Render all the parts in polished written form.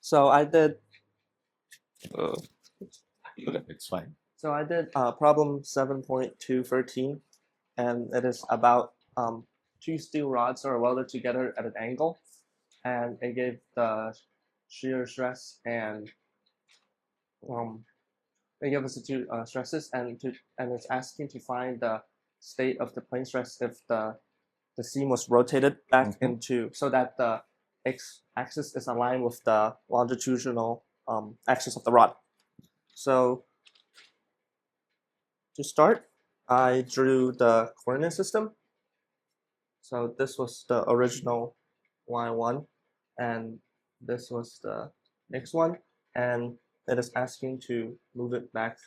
So I did. It's fine. So I did problem 7.213, and it is about two steel rods are welded together at an angle, and it gave the shear stress and it gave us the two stresses, and it's asking to find the state of the plane stress if the seam was rotated back into so that the x-axis is aligned with the longitudinal axis of the rod. So to start, I drew the coordinate system. So this was the original y1, and this was the x1, and it is asking to move it back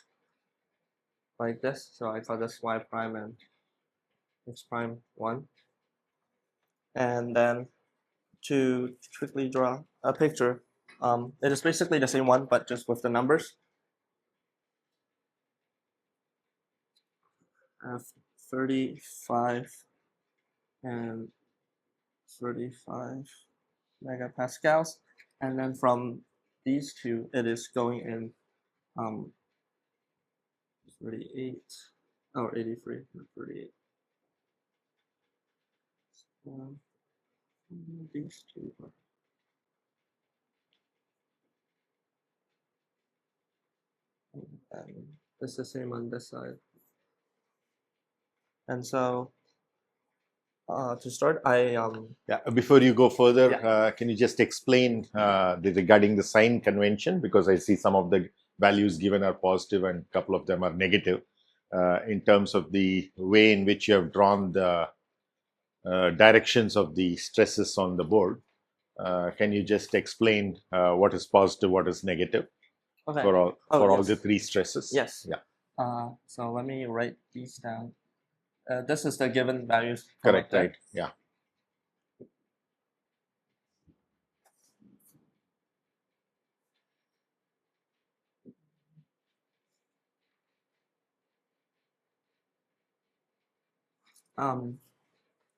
like this. So I call this y prime and x prime 1. And then to quickly draw a picture, it is basically the same one, but just with the numbers. I have 35 and 35 megapascals, and then from these two, it is going in 38 or 83, 38. These two. And it's the same on this side. And so to start, before you go further, can you just explain regarding the sign convention, because I see some of the values given are positive and a couple of them are negative, in terms of the way in which you have drawn the directions of the stresses on the board. Can you just explain what is positive, what is negative for all the three stresses? Yes. Yeah. So let me write these down. This is the given values. Correct. Right. Yeah.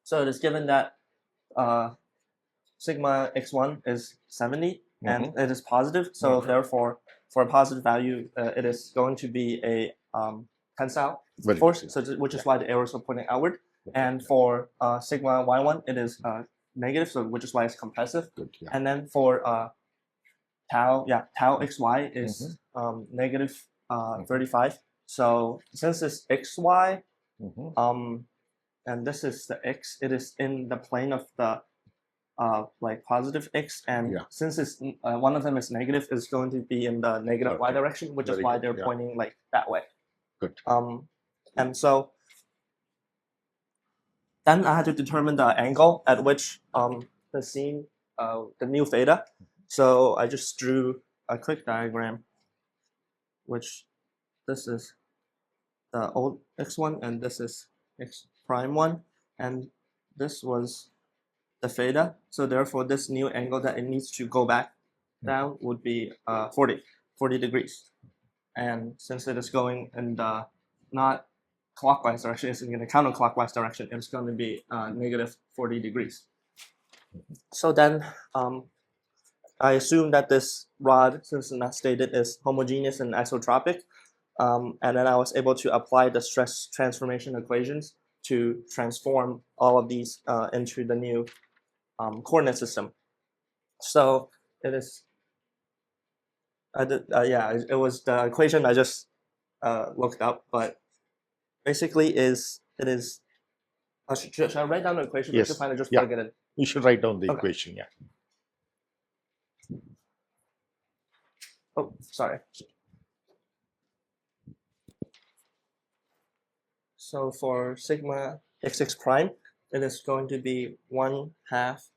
So it is given that sigma x1 is 70 and it is positive. So therefore, for a positive value, it is going to be a tensile force, which is why the arrows are pointing outward. And for sigma y1, it is negative, so which is why it's compressive. And then for tau xy is negative 35. So since it's xy, and this is the x, it is in the plane of the like positive x, and since it's one of them is negative, it's going to be in the negative y direction, which is why they're pointing like that way. Good. And so then I had to determine the angle at which the seam, the new theta. So I just drew a quick diagram, which this is the old x1 and this is x prime 1, and this was the theta. So therefore, this new angle that it needs to go back down would be 40 degrees. And since it is going in the not clockwise direction, it's in the counterclockwise direction, it's going to be negative 40 degrees. So then I assume that this rod, since it's not stated, is homogeneous and isotropic. And then I was able to apply the stress transformation equations to transform all of these into the new coordinate system. So it is, it was the equation I just looked up, but basically it is, should I write down the equation? Yes. Or just plug it in? You should write down the equation, Oh, sorry. So for sigma xx prime, it is going to be 1/2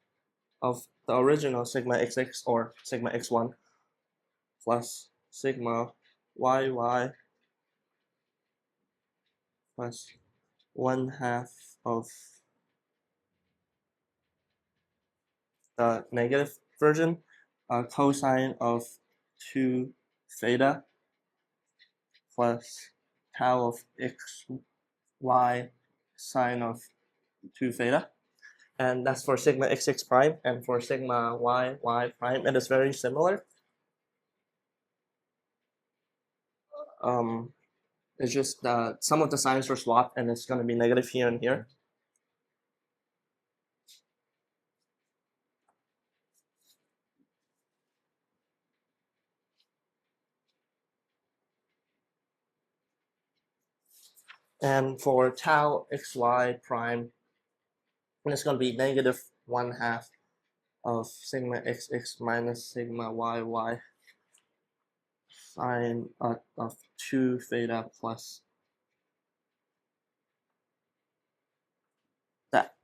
of the original sigma xx or sigma x1 plus sigma yy plus 1/2 of the negative version, cosine of 2 theta plus tau of xy sine of 2 theta. And that's for sigma xx prime, and for sigma yy prime, it is very similar. It's just some of the signs were swapped, and it's going to be negative here and here. And for tau xy prime, it's going to be negative 1/2 of sigma xx minus sigma yy sine of 2 theta plus that.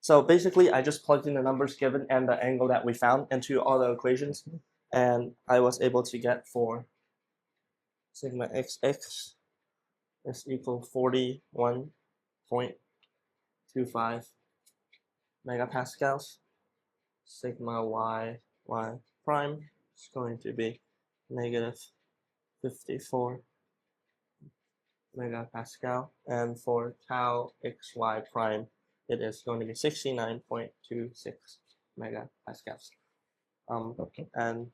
So basically, I just plugged in the numbers given and the angle that we found into all the equations, and I was able to get for sigma xx is equal 41.25 megapascals. Sigma y prime is going to be negative 54 megapascal, and for tau xy prime, it is going to be 69.26 megapascals. Okay. And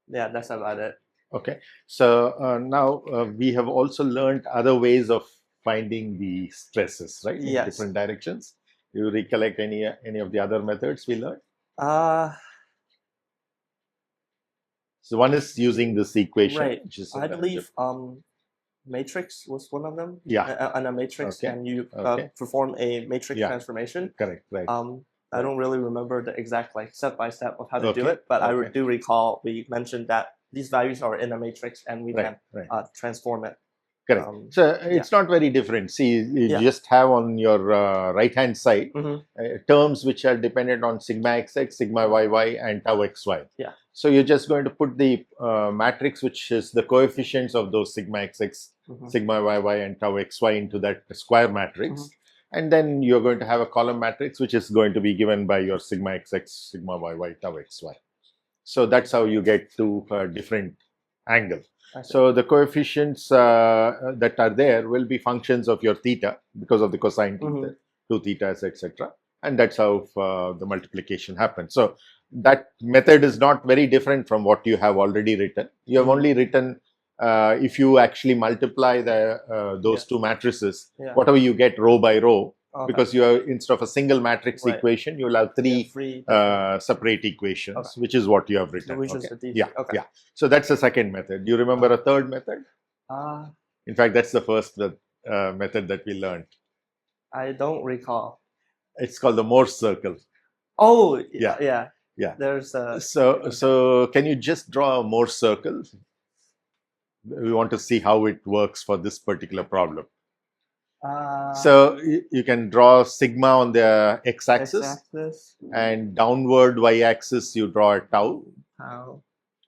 yeah, that's about it. Okay. So now we have also learned other ways of finding the stresses, right? In Yes. different directions. Do you recollect any of the other methods we learned? So one is using this equation, right. which is I believe matrix was one of them. Yeah. On a matrix, Okay. and you Okay. perform a matrix Yeah. transformation. Correct. Right. I don't really remember the exact step by step of how to do Okay. it, but I Okay. do recall we mentioned that these values are in a matrix and we Right. can Right. transform it. Correct. So it's not very different. See, you Yeah. just have on your right hand side Mhm. terms which are dependent on sigma xx, sigma yy, and tau xy. Yeah. So you're just going to put the matrix which is the coefficients of those sigma xx, Mhm. sigma yy, and tau xy into that square matrix. Mhm. And then you're going to have a column matrix which is going to be given by your sigma xx, sigma yy, tau xy. So that's how you get to a different angle. So the coefficients that are there will be functions of your theta because of the cosine theta, 2 thetas, etc. And that's how the multiplication happens. So that method is not very different from what you have already written. You have only written, if you actually multiply those two matrices, whatever you get row by row, because you are, instead of a single matrix equation, you will have three separate equations, which is what you have written. Yeah. So that's the second method. Do you remember a third method? In fact, that's the first method that we learned. I don't recall. It's called the Morse circle. Oh, yeah. There's so can you just draw a Morse circle? We want to see how it works for this particular problem. So you can draw sigma on the x-axis, and downward y-axis you draw a tau.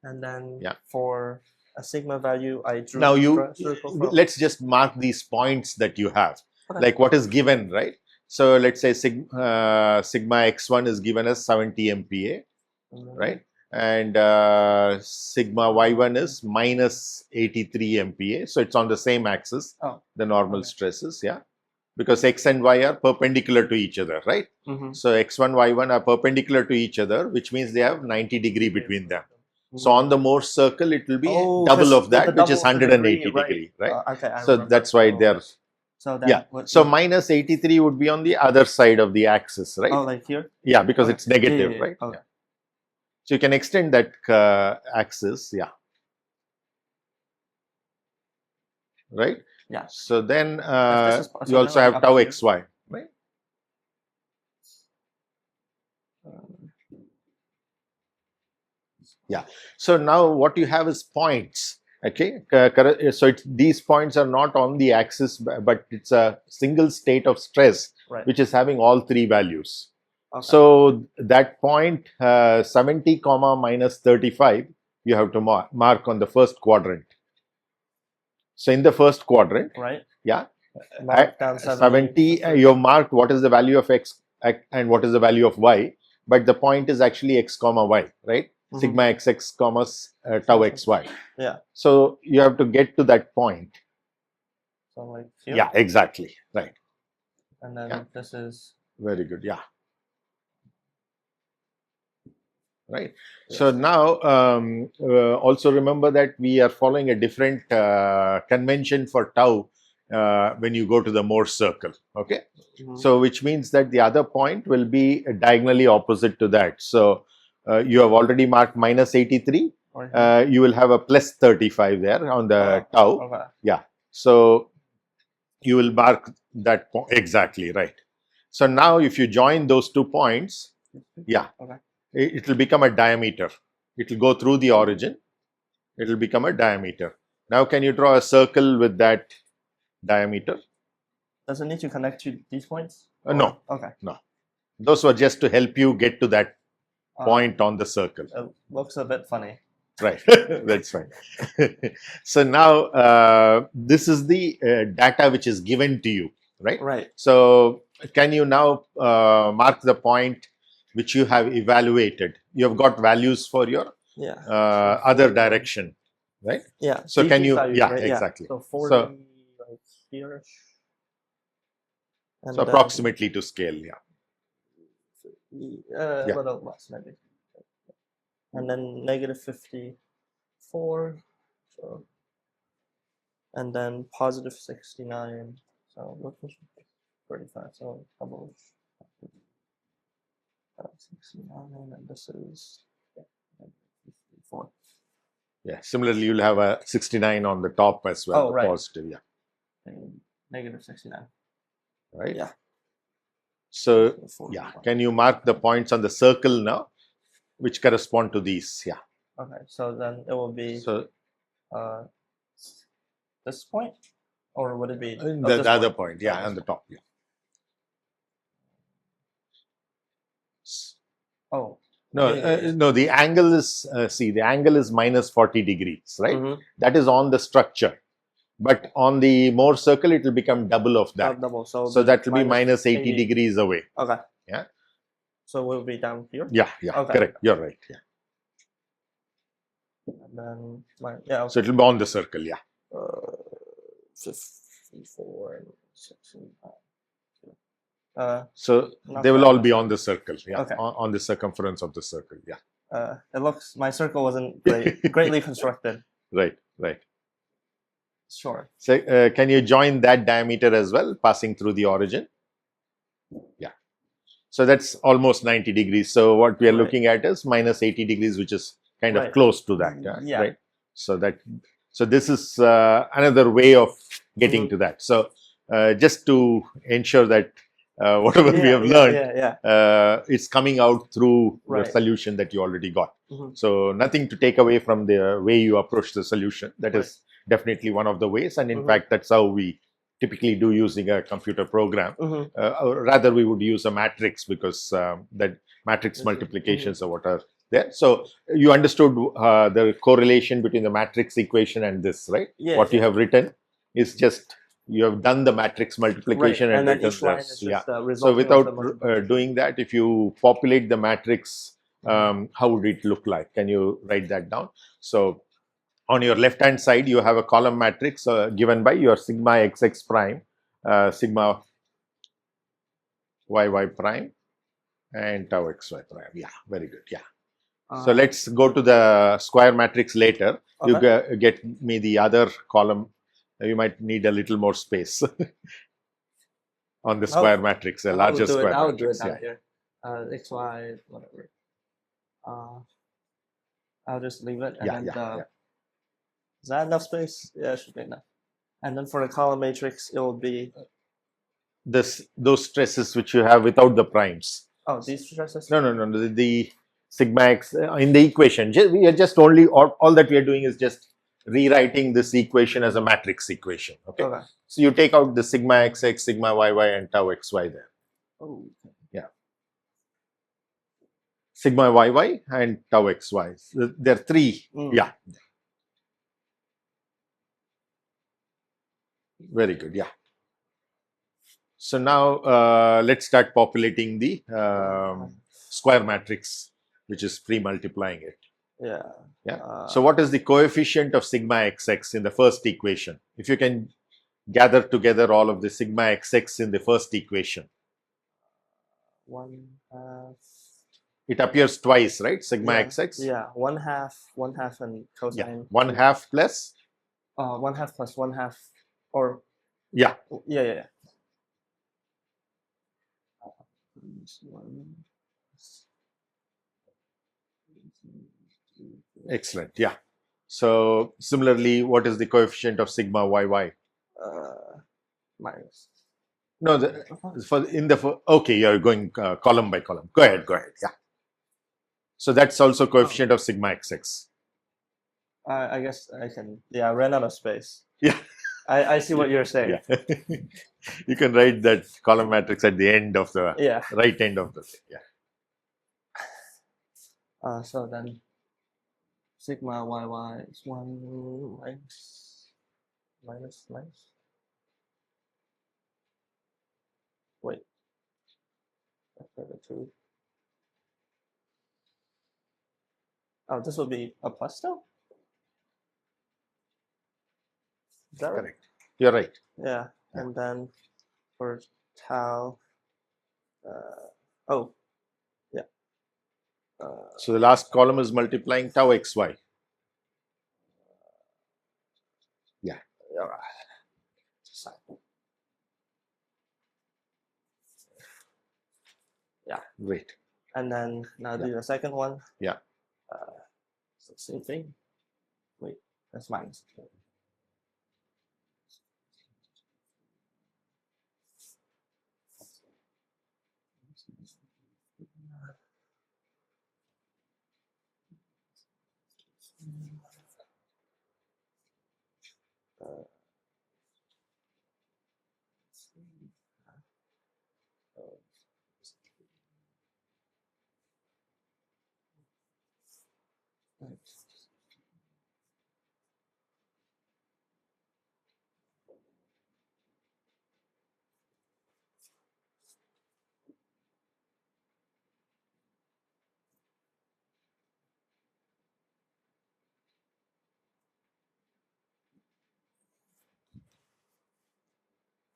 And then for a sigma value, I drew. Now let's just mark these points that you have, like what is given, right? So let's say sigma x1 is given as 70 MPa, right? And sigma y1 is minus 83 MPa. So it's on the same axis, the normal stresses, because x and y are perpendicular to each other, right? So x1, y1 are perpendicular to each other, which means they have 90 degree between them. So on the Morse circle, it will be double of that, which is 180 degree, right? So that's why they are. So minus 83 would be on the other side of the axis, right? Oh, like here? Yeah, because it's negative, right? So you can extend that axis, right? Yeah. So then you also have tau xy, right? So now what you have is points. Okay. So these points are not on the axis, but it's a single state of stress, which is having all three values. So that point 70 comma minus 35 you have to mark on the first quadrant. So in the first quadrant, mark down 70 you have marked what is the value of x and what is the value of y, but the point is actually x comma y, right? Sigma xx comma tau xy. So you have to get to that point. So like here? Yeah, exactly, right. And then this is very good. right? Yes. So now also remember that we are following a different convention for tau when you go to the Mohr circle, okay? So which means that the other point will be diagonally opposite to that. So you have already marked minus 83. You will have a plus 35 there on the tau. Okay. Yeah. So you will mark that point exactly, right? So now if you join those 2 points, yeah, Okay. it will become a diameter. It will go through the origin. It will become a diameter. Now can you draw a circle with that diameter? Does it need to connect to these points? No. Okay. No. Those were just to help you get to that point on the circle. It looks a bit funny. Right. That's fine. So now this is the data which is given to you, right? Right. So can you now mark the point which you have evaluated? You have got values for your other direction, right? Yeah. So GT can you? values, Yeah, right? exactly. So 40 right here. So approximately to scale, yeah. A little less maybe. And then negative 54. So, and then positive 69. So what was 35? So double 69, and this is 54. Yeah. Similarly, you'll have a 69 on the top as well. Oh, right. Positive, yeah. And negative 69. Right. Yeah. So yeah, can you mark the points on the circle now, which correspond to these? Yeah. Okay. So then it will be this point, or would it be the other point? Yeah, on the top. Yeah. Oh. No, no. The angle is the angle is minus 40 degrees, right? That is on the structure, but on the Mohr circle, it will become double of that. Double. So that will be minus 80 degrees away. Okay. Yeah. So we'll be down here. Yeah. Yeah. Okay. Correct. You're right. Yeah. And then Okay. So it will be on the circle. Yeah. 54 and 69. So they will all be on the circle. Yeah. Okay. On the circumference of the circle. Yeah. It looks, my circle wasn't greatly constructed. Right. Right. Sure. So can you join that diameter as well, passing through the origin? Yeah. So that's almost 90 degrees. So what we are looking at is minus 80 degrees, which is kind of close to that. Yeah. Right. So this is another way of getting to that. So just to ensure that whatever we have learned is coming out through the solution that you already got. So nothing to take away from the way you approach the solution. That is definitely one of the ways, and in fact that's how we typically do using a computer program. Or rather we would use a matrix, because that matrix multiplications are what are there. So you understood the correlation between the matrix equation and this, right? What you have written is just you have done the matrix multiplication and written this. Yeah. So without doing that, if you populate the matrix, how would it look like? Can you write that down? So on your left hand side, you have a column matrix given by your sigma xx prime, sigma yy prime, and tau xy prime. Yeah, very good. Yeah. So let's go to the square matrix later. Okay. You get me the other column. You might need a little more space on the square matrix, a larger square I'll matrix. Do it down here. XY, whatever. I'll just leave it. And is that enough space? Yeah, it should be enough. And then for the column matrix, it will be those stresses which you have without the primes. Oh, these stresses? No. The sigma x in the equation. We are just only all that we are doing is just rewriting this equation as a matrix equation. Okay. So you take out the sigma xx, sigma yy, and tau xy there. Oh. Yeah. Sigma yy and tau xy. There are three. Yeah. Very good. Yeah. So now let's start populating the square matrix, which is pre-multiplying it. Yeah. Yeah. So what is the coefficient of sigma xx in the first equation? If you can gather together all of the sigma xx in the first equation. 1/2 It appears twice, right? Sigma Yeah, xx. Yeah, one half and cosine. Yeah, 1/2 plus. 1/2 plus 1/2, or Yeah. yeah. Excellent. Yeah. So similarly, what is the coefficient of sigma yy? Minus. No, okay, you're going column by column. Go ahead. Yeah. So that's also coefficient of sigma xx. I guess I can. Yeah, I ran out of space. Yeah. I see what you're saying. Yeah. You can write that column matrix at the end of the right end of the thing. Yeah. So then sigma yy is 1 minus. Wait. After the 2. Oh, this will be a plus still? Is that right? Correct. You're right. Yeah. And then for tau, yeah. So the last column is multiplying tau xy. Yeah. Yeah. Great. And then now do the second one. Yeah. So same thing. Wait, that's minus.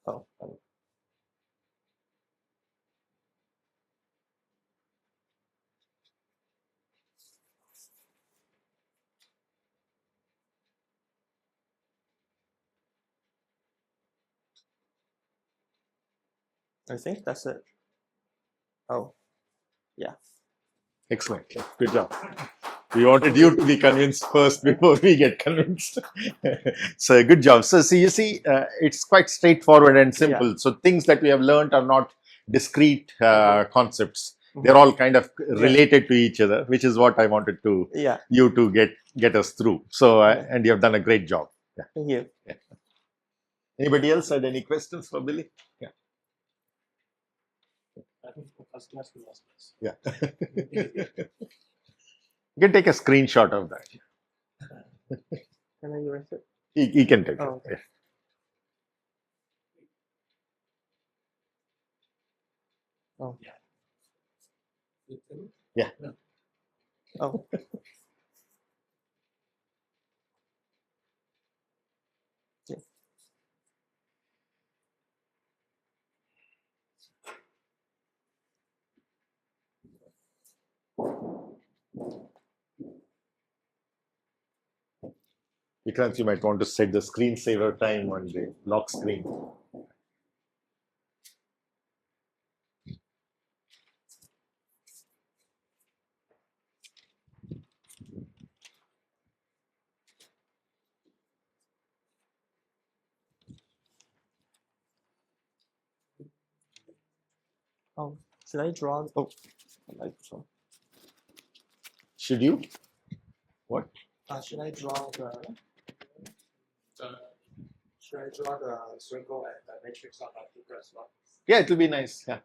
Oh, I think that's it. Oh, yeah. Excellent. Good job. We wanted you to be convinced first before we get convinced. So good job. So you see, it's quite straightforward and simple. Yeah. So things that we have learned are not discrete concepts. They're all kind of related to each other, which is what I wanted to you to get us through. So and you have done a great job. Yeah. Thank you. Yeah. Anybody else had any questions for Billy? Yeah. Yeah. You can take a screenshot of that. Can I erase it? He can take it. Okay. Oh. Yeah. Oh. Yeah. Because you might want to set the screensaver time on the lock screen. Oh, should I draw? Oh, so. Should you? What? Should I draw the? Should I draw the circle and the matrix on that paper as well? Yeah, it will be nice. Yeah.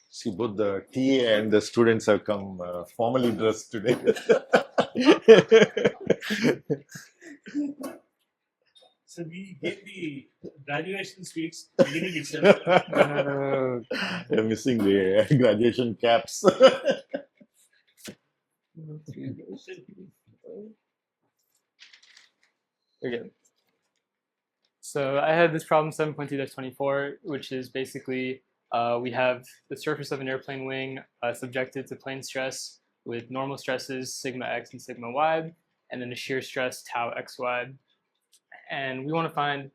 See, both the TA and the students have come formally dressed today. So we gave the graduation speech beginning itself. You're missing the graduation caps. Okay. So I had this problem 7.2-24, which is basically we have the surface of an airplane wing subjected to plane stress with normal stresses sigma x and sigma y, and then a shear stress tau xy. And we want to find,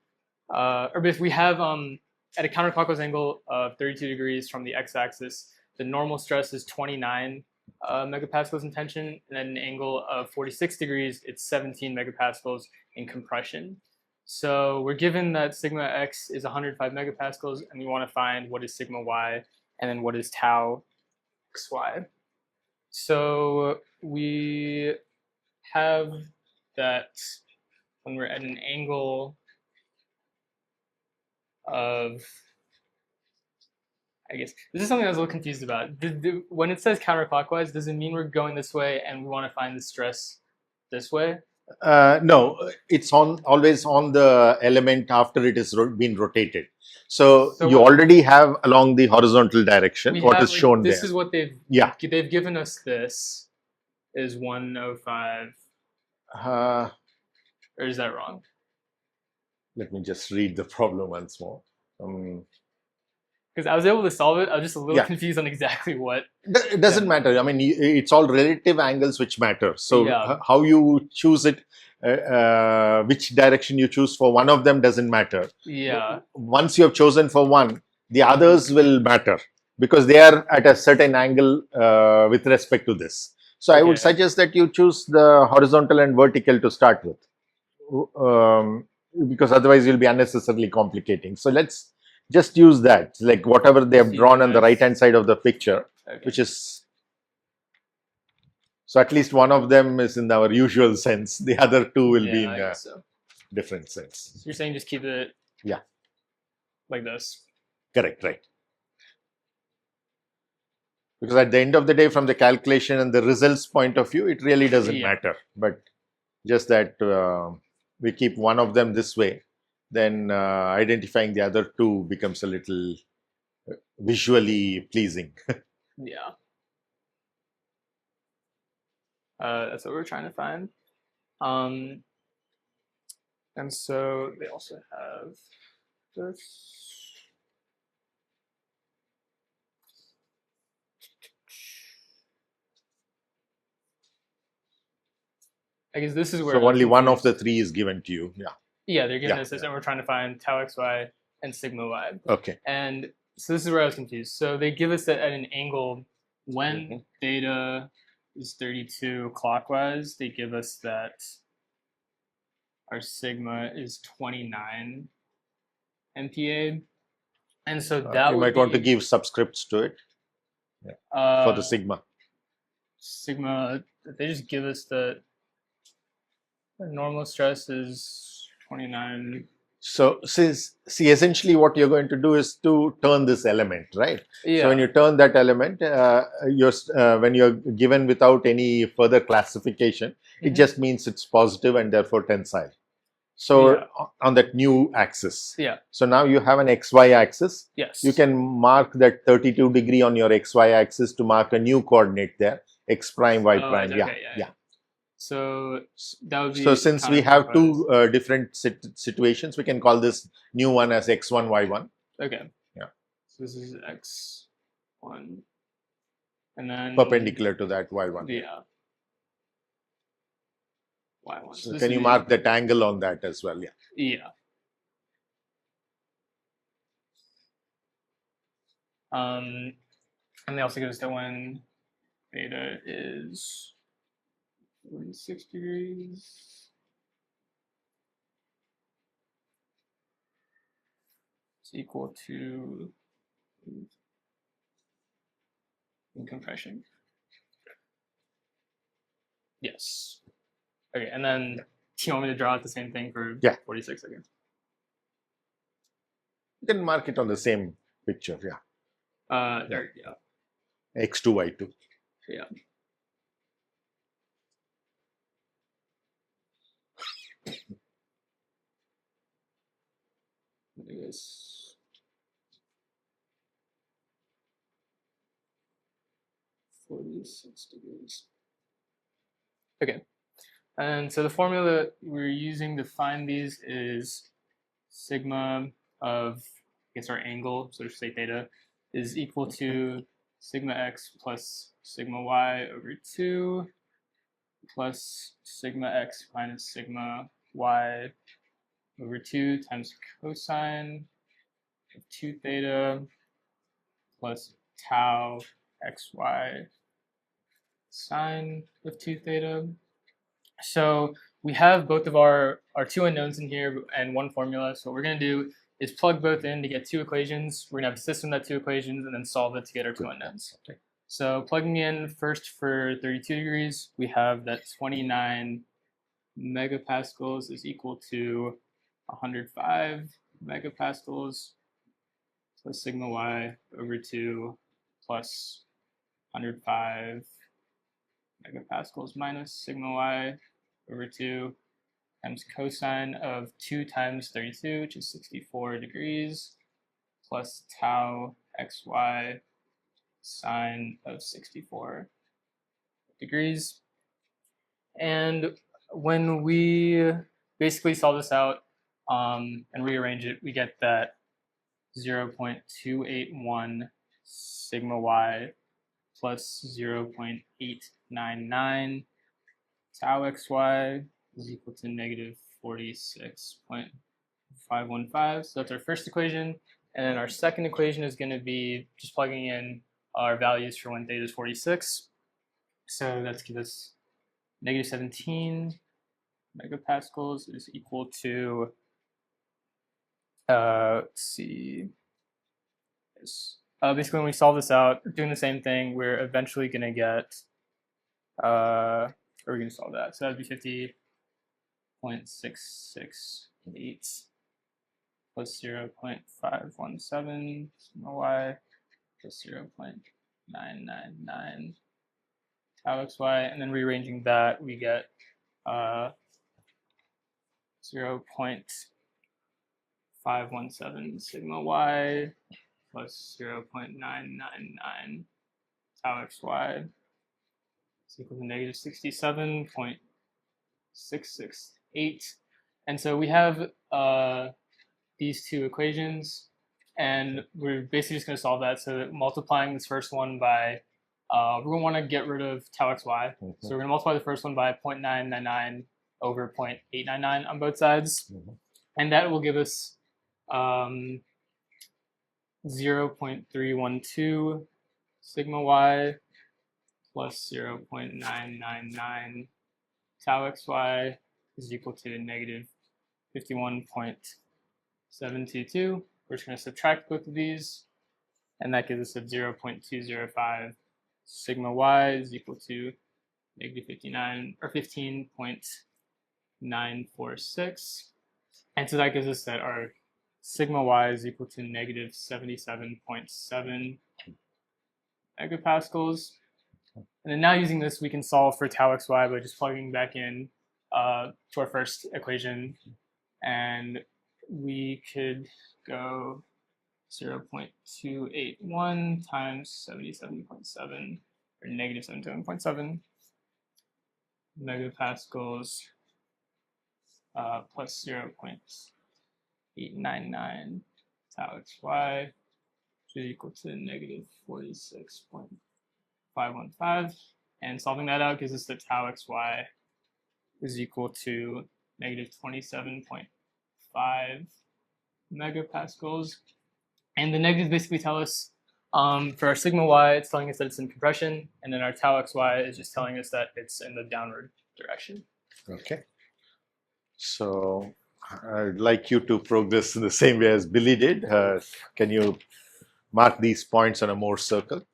or if we have at a counterclockwise angle of 32 degrees from the x-axis, the normal stress is 29 megapascals in tension, and at an angle of 46 degrees, it's 17 megapascals in compression. So we're given that sigma x is 105 megapascals, and we want to find what is sigma y, and then what is tau xy. So we have that when we're at an angle of, I guess, this is something I was a little confused about. When it says counterclockwise, does it mean we're going this way and we want to find the stress this way? No, it's always on the element after it has been rotated. So you already have along the horizontal direction what is shown there. This is what they've given us. This is 105. Or is that wrong? Let me just read the problem once more. Because I was able to solve it. I was just a little confused on exactly what. It doesn't matter. I mean, it's all relative angles which matter. So how you choose it, which direction you choose for one of them doesn't matter. Yeah. Once you have chosen for one, the others will matter because they are at a certain angle with respect to this. So I would suggest that you choose the horizontal and vertical to start with. Because otherwise you'll be unnecessarily complicating. So let's just use that, like whatever they have drawn on the right hand side of the picture, which is, so at least one of them is in our usual sense, the other two will be in a different sense. So you're saying just keep it like this? Correct, right. Because at the end of the day, from the calculation and the results point of view, it really doesn't matter. But just that we keep one of them this way, then identifying the other two becomes a little visually pleasing. Yeah. That's what we're trying to find. And so they also have this. I guess this is where. So only one of the three is given to you. Yeah. Yeah, they're giving us this, and we're trying to find tau xy and sigma y. Okay. And so this is where I was confused. So they give us that at an angle when theta is 32 clockwise. They give us that our sigma is 29 MPa, and so that you might want to give subscripts to it for the sigma. Sigma, they just give us the normal stress is 29. So see, essentially what you're going to do is to turn this element, right? Yeah. So when you turn that element, when you're given without any further classification, it just means it's positive and therefore tensile. So on that new axis. Yeah. So now you have an XY axis. Yes. You can mark that 32 degree on your XY axis to mark a new coordinate there, X prime, Y prime. Yeah. So that would be. So since we have two different situations, we can call this new one as X1, Y1. Okay. Yeah. So this is X1, and then perpendicular to that Y1. Yeah. Y1. So can you mark that angle on that as well? Yeah. Yeah. And they also give us that when theta is 46 degrees. It's equal to in compression. Yes. Okay, and then do you want me to draw out the same thing for 46 seconds? You can mark it on the same picture, There, X2, Y2. Yeah. minus 46 degrees. Okay, and so the formula we're using to find these is sigma of, I guess, our angle, so just say theta, is equal to sigma x plus sigma y over 2 plus sigma x minus sigma y over 2 times cosine of 2 theta plus tau xy sine of 2 theta. So we have both of our two unknowns in here and one formula. So what we're going to do is plug both in to get two equations. We're going to have a system of that two equations and then solve it to get our two unknowns. Okay. So plugging in first for 32 degrees, we have that 29 megapascals is equal to 105 megapascals plus sigma y over 2 plus 105 megapascals minus sigma y over 2 times cosine of 2 times 32, which is 64 degrees, plus tau xy sine of 64 degrees. And when we basically solve this out and rearrange it, we get that 0.281 sigma y plus 0.899 tau xy is equal to negative 46.515. So that's our first equation. And then our second equation is going to be just plugging in our values for when theta is 46. So that's give us negative 17 megapascals is equal to, let's see, basically when we solve this out, doing the same thing, we're eventually going to get, or we're going to solve that. So that would be 50.668 plus 0.517 sigma y plus 0.999 tau xy, and then rearranging that, we get 0.517 sigma y plus 0.999 tau xy is equal to negative 67.668. And so we have these two equations, and we're basically just going to solve that. So multiplying this first one by, we're going to want to get rid of tau xy. So we're going to multiply the first one by 0.999 over 0.899 on both sides. And that will give us 0.312 sigma y plus 0.999 tau xy is equal to negative 51.722. We're just going to subtract both of these, and that gives us a 0.205 sigma y is equal to negative 59 or 15.946. And so that gives us that our sigma y is equal to negative 77.7 megapascals. And then now using this, we can solve for tau xy by just plugging back in to our first equation. And we could go 0.281 times 77.7 or negative 77.7 megapascals plus 0.899 tau xy, which is equal to negative 46.515. And solving that out gives us that tau xy is equal to negative 27.5 megapascals. And the negatives basically tell us for our sigma y, it's telling us that it's in compression, and then our tau xy is just telling us that it's in the downward direction. Okay. So I'd like you to progress in the same way as Billy did. Can you mark these points on a Morse circle?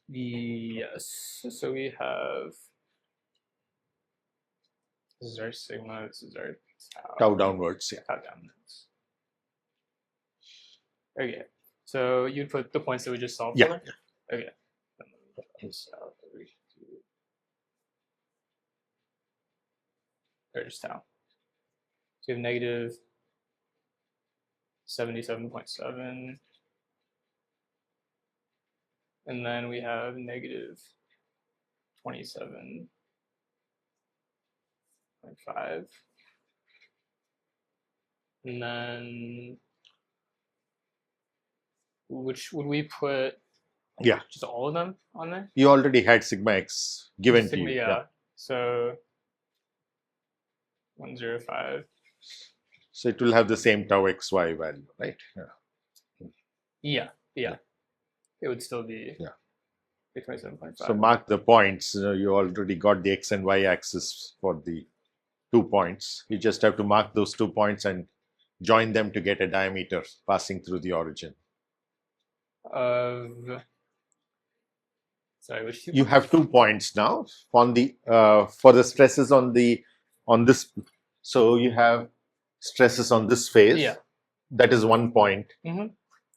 Yes. So we have, this is our sigma, this is our tau. Tau downwards, yeah. Tau downwards. Okay. So you'd put the points that we just solved for? Okay. There's tau. So we have negative 77.7. And then we have negative 27.5. And then, which would we put? Yeah. Just all of them on there? You already had sigma x given to you. Yeah. So 105. So it will have the same tau xy value, right? Yeah. It would still be 27.5. So mark the points. You already got the x and y axis for the 2 points. You just have to mark those 2 points and join them to get a diameter passing through the origin. Sorry, which 2 You have 2 points now on the for the stresses on this. So you have stresses on this phase. Yeah. That is 1 point,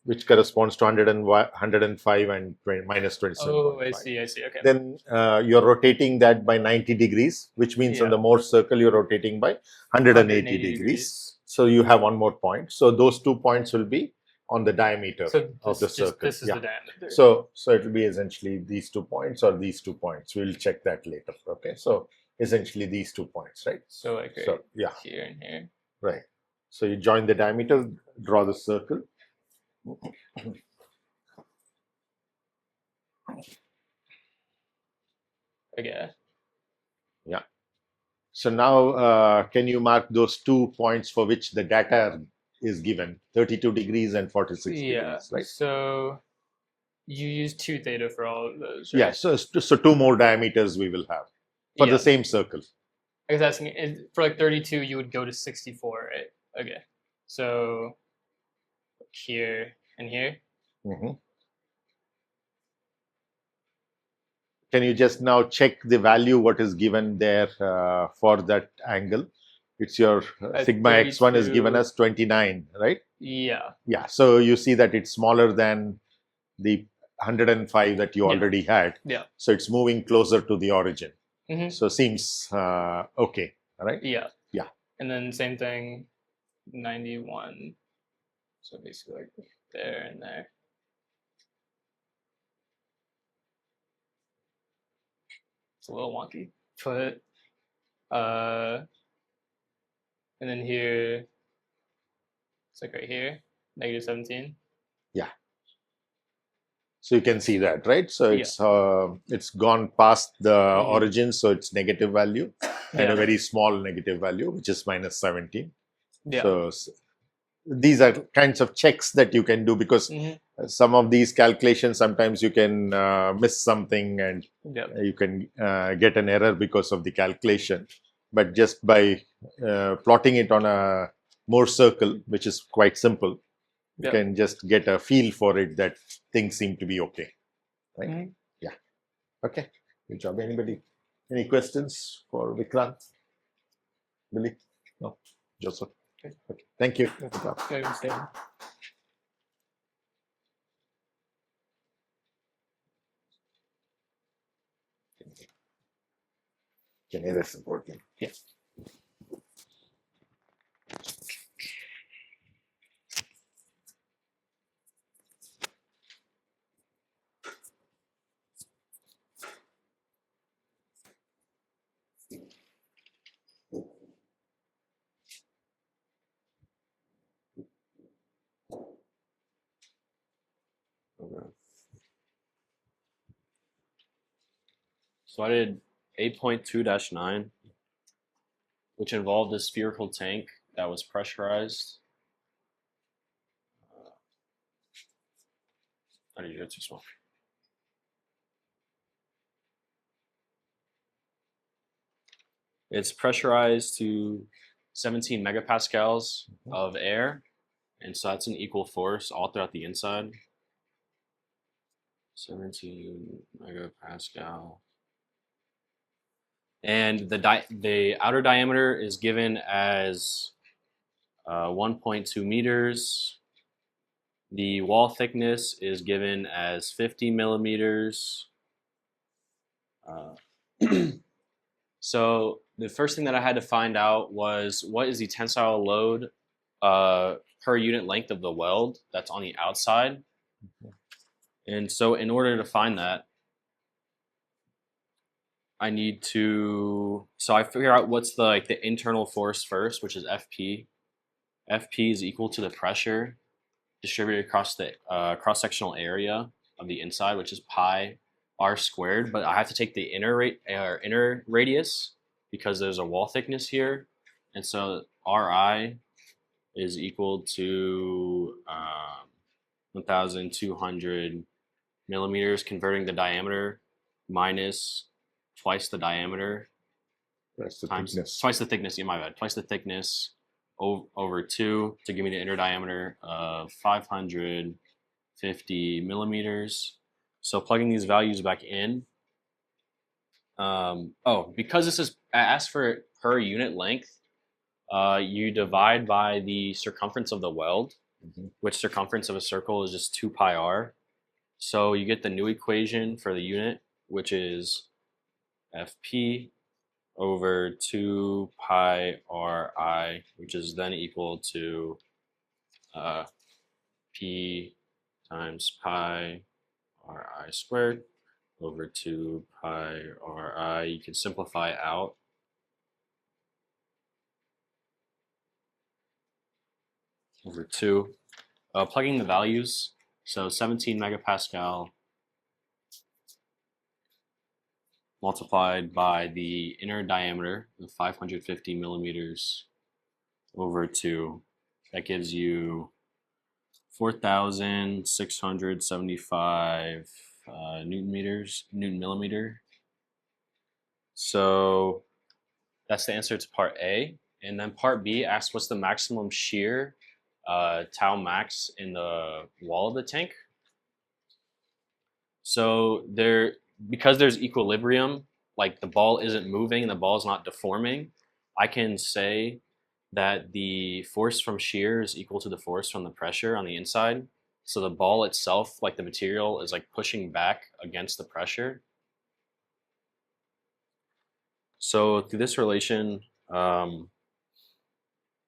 which corresponds to 105 and minus 27. Oh, I see. Okay. Then you're rotating that by 90 degrees, which means on the Morse circle you're rotating by 180 degrees. So you have 1 more point. So those 2 points will be on the diameter of the circle. This is the diameter. So it will be essentially these 2 points or these 2 points. We'll check that later. Okay. So essentially these 2 points, right? So like here and here. Right. So you join the diameter, draw the circle. Okay. Yeah. So now can you mark those 2 points for which the data is given, 32 degrees and 46 degrees, right? So you use 2 theta for all of those, right? Yeah, so 2 more diameters we will have for the same circle. I was asking, for like 32, you would go to 64, right? Okay. So here and here. Can you just now check the value what is given there for that angle? It's your sigma x1 is given as 29, right? Yeah. Yeah, so you see that it's smaller than the 105 that you already had. Yeah. So it's moving closer to the origin. So seems okay, right? Yeah. Yeah. And then same thing, 91. So basically like there and there. It's a little wonky, but and then here it's like right here, negative 17. Yeah. So you can see that, right? So it's gone past the origin, so it's negative value and a very small negative value, which is minus 17. Yeah. So these are kinds of checks that you can do because some of these calculations, sometimes you can miss something and you can get an error because of the calculation. But just by plotting it on a Morse circle, which is quite simple, you can just get a feel for it that things seem to be okay. Right? Yeah. Okay. Good job. Anybody? Any questions for Vikrant? Billy? No? Joseph? Okay. Thank you. Good job. Can you that's important? Yes. So I did 8.2-9, which involved a spherical tank that was pressurized. I need to go too small. It's pressurized to 17 megapascals of air, and so that's an equal force all throughout the inside. 17 megapascal. And the outer diameter is given as 1.2 meters. The wall thickness is given as 50 millimeters. So the first thing that I had to find out was what is the tensile load per per unit length of the weld that's on the outside. And so in order to find that, I need to, so I figure out what's the internal force first, which is FP. FP is equal to the pressure distributed across the cross-sectional area of the inside, which is pi r squared. But I have to take the inner radius because there's a wall thickness here, and so Ri is equal to 1,200 millimeters, converting the diameter minus twice the diameter That's the times thickness. twice the thickness. Yeah, my bad. Twice the thickness over 2 to give me the inner diameter of 550 millimeters. So plugging these values back in. Because this is asked for per unit length, you divide by the circumference of the weld, which circumference of a circle is just 2 pi r. So you get the new equation for the unit, which is FP over 2 pi Ri, which is then equal to P times pi Ri squared over 2 pi Ri. You can simplify out. Over 2. Plugging the values, so 17 megapascal multiplied by the inner diameter of 550 millimeters over 2. That gives you 4,675 Newton millimeter. So that's the answer to part A. And then part B asks what's the maximum shear tau max in the wall of the tank. So because there's equilibrium, like the ball isn't moving and the ball is not deforming, I can say that the force from shear is equal to the force from the pressure on the inside. So the ball itself, like the material, is like pushing back against the pressure. So through this relation,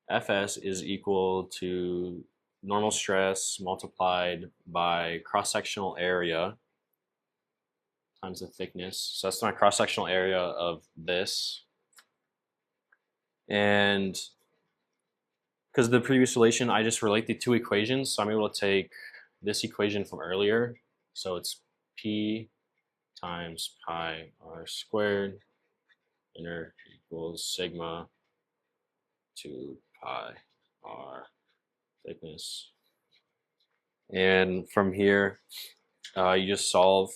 Fs is equal to normal stress multiplied by cross-sectional area times the thickness. So that's my cross-sectional area of this. And because of the previous relation, I just relate the two equations. So I'm able to take this equation from earlier. So it's P times pi r squared inner equals sigma 2 pi r thickness. And from here, you just solve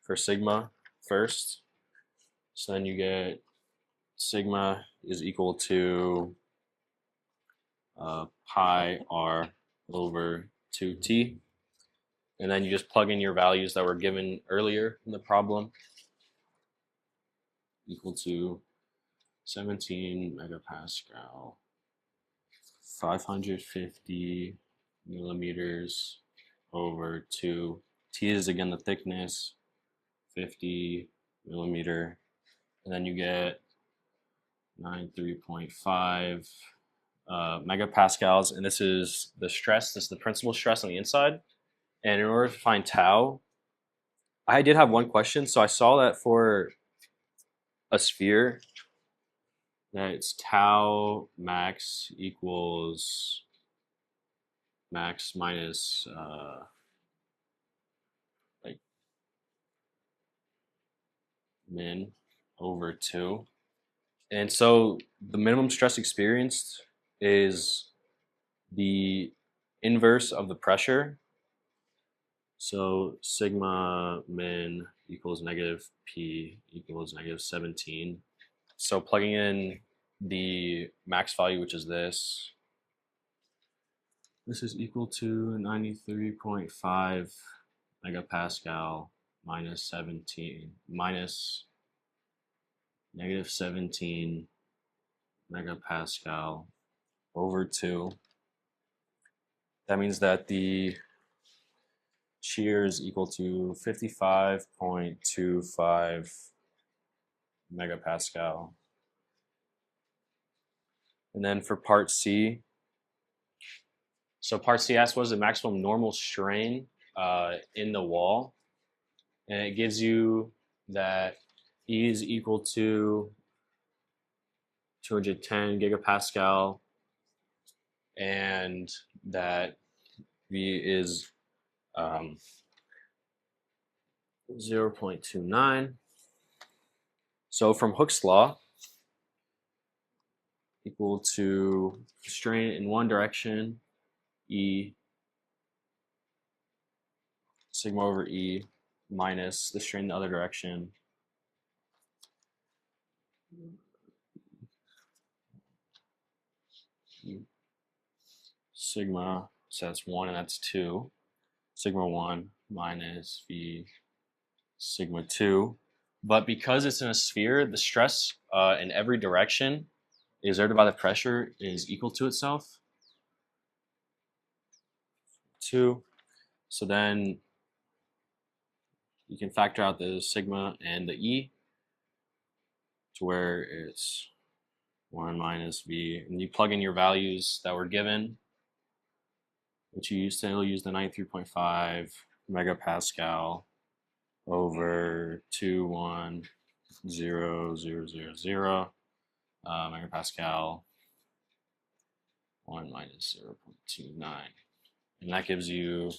for sigma first. So then you get sigma is equal to pi r over 2t. And then you just plug in your values that were given earlier in the problem, equal to 17 megapascal, 550 millimeters over 2. T is again the thickness, 50 millimeter. And then you get 93.5 megapascals. And this is the stress, this is the principal stress on the inside. And in order to find tau, I did have one question. So I saw that for a sphere, that it's tau max equals max minus like min over 2. And so the minimum stress experienced is the inverse of the pressure. So sigma min equals negative P equals negative 17. So plugging in the max value, which is this is equal to 93.5 megapascal minus 17 minus negative 17 megapascal over 2. That means that the shear is equal to 55.25 megapascal. And then for part C, So part C asks, what is the maximum normal strain in the wall? And it gives you that E is equal to 210 gigapascal, and that V is 0.29. So from Hooke's law, equal to strain in one direction, E sigma over E minus the strain in the other direction, sigma, so that's 1 and that's 2, sigma 1 minus V sigma 2. But because it's in a sphere, the stress in every direction exerted by the pressure is equal to itself. 2. So then you can factor out the sigma and the E to where it's 1 minus V, and you plug in your values that were given, which you still use the 93.5 megapascal over 210,000 megapascal 1 minus 0.29, and that gives you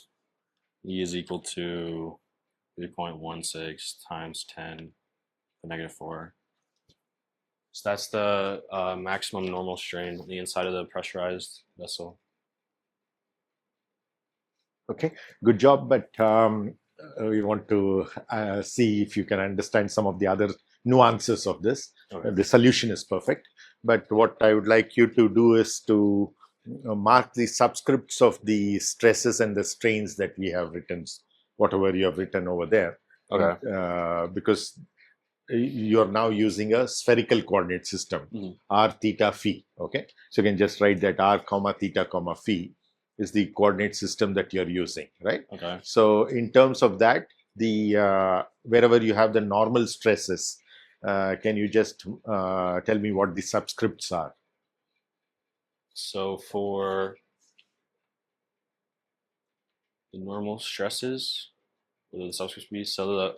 E is equal to 3.16 times 10 to the negative 4. So that's the maximum normal strain on the inside of the pressurized vessel. Okay, good job. But we want to see if you can understand some of the other nuances of this. Okay. The solution is perfect. But what I would like you to do is to mark the subscripts of the stresses and the strains that we have written, whatever you have written over there. Okay. Because you're now using a spherical coordinate system, r, theta, phi. Okay, so you can just write that r, comma, theta, comma, phi is the coordinate system that you're using, right? Okay. So in terms of that, the wherever you have the normal stresses, can you just tell me what the subscripts are? So for the normal stresses, what will the subscripts be? So the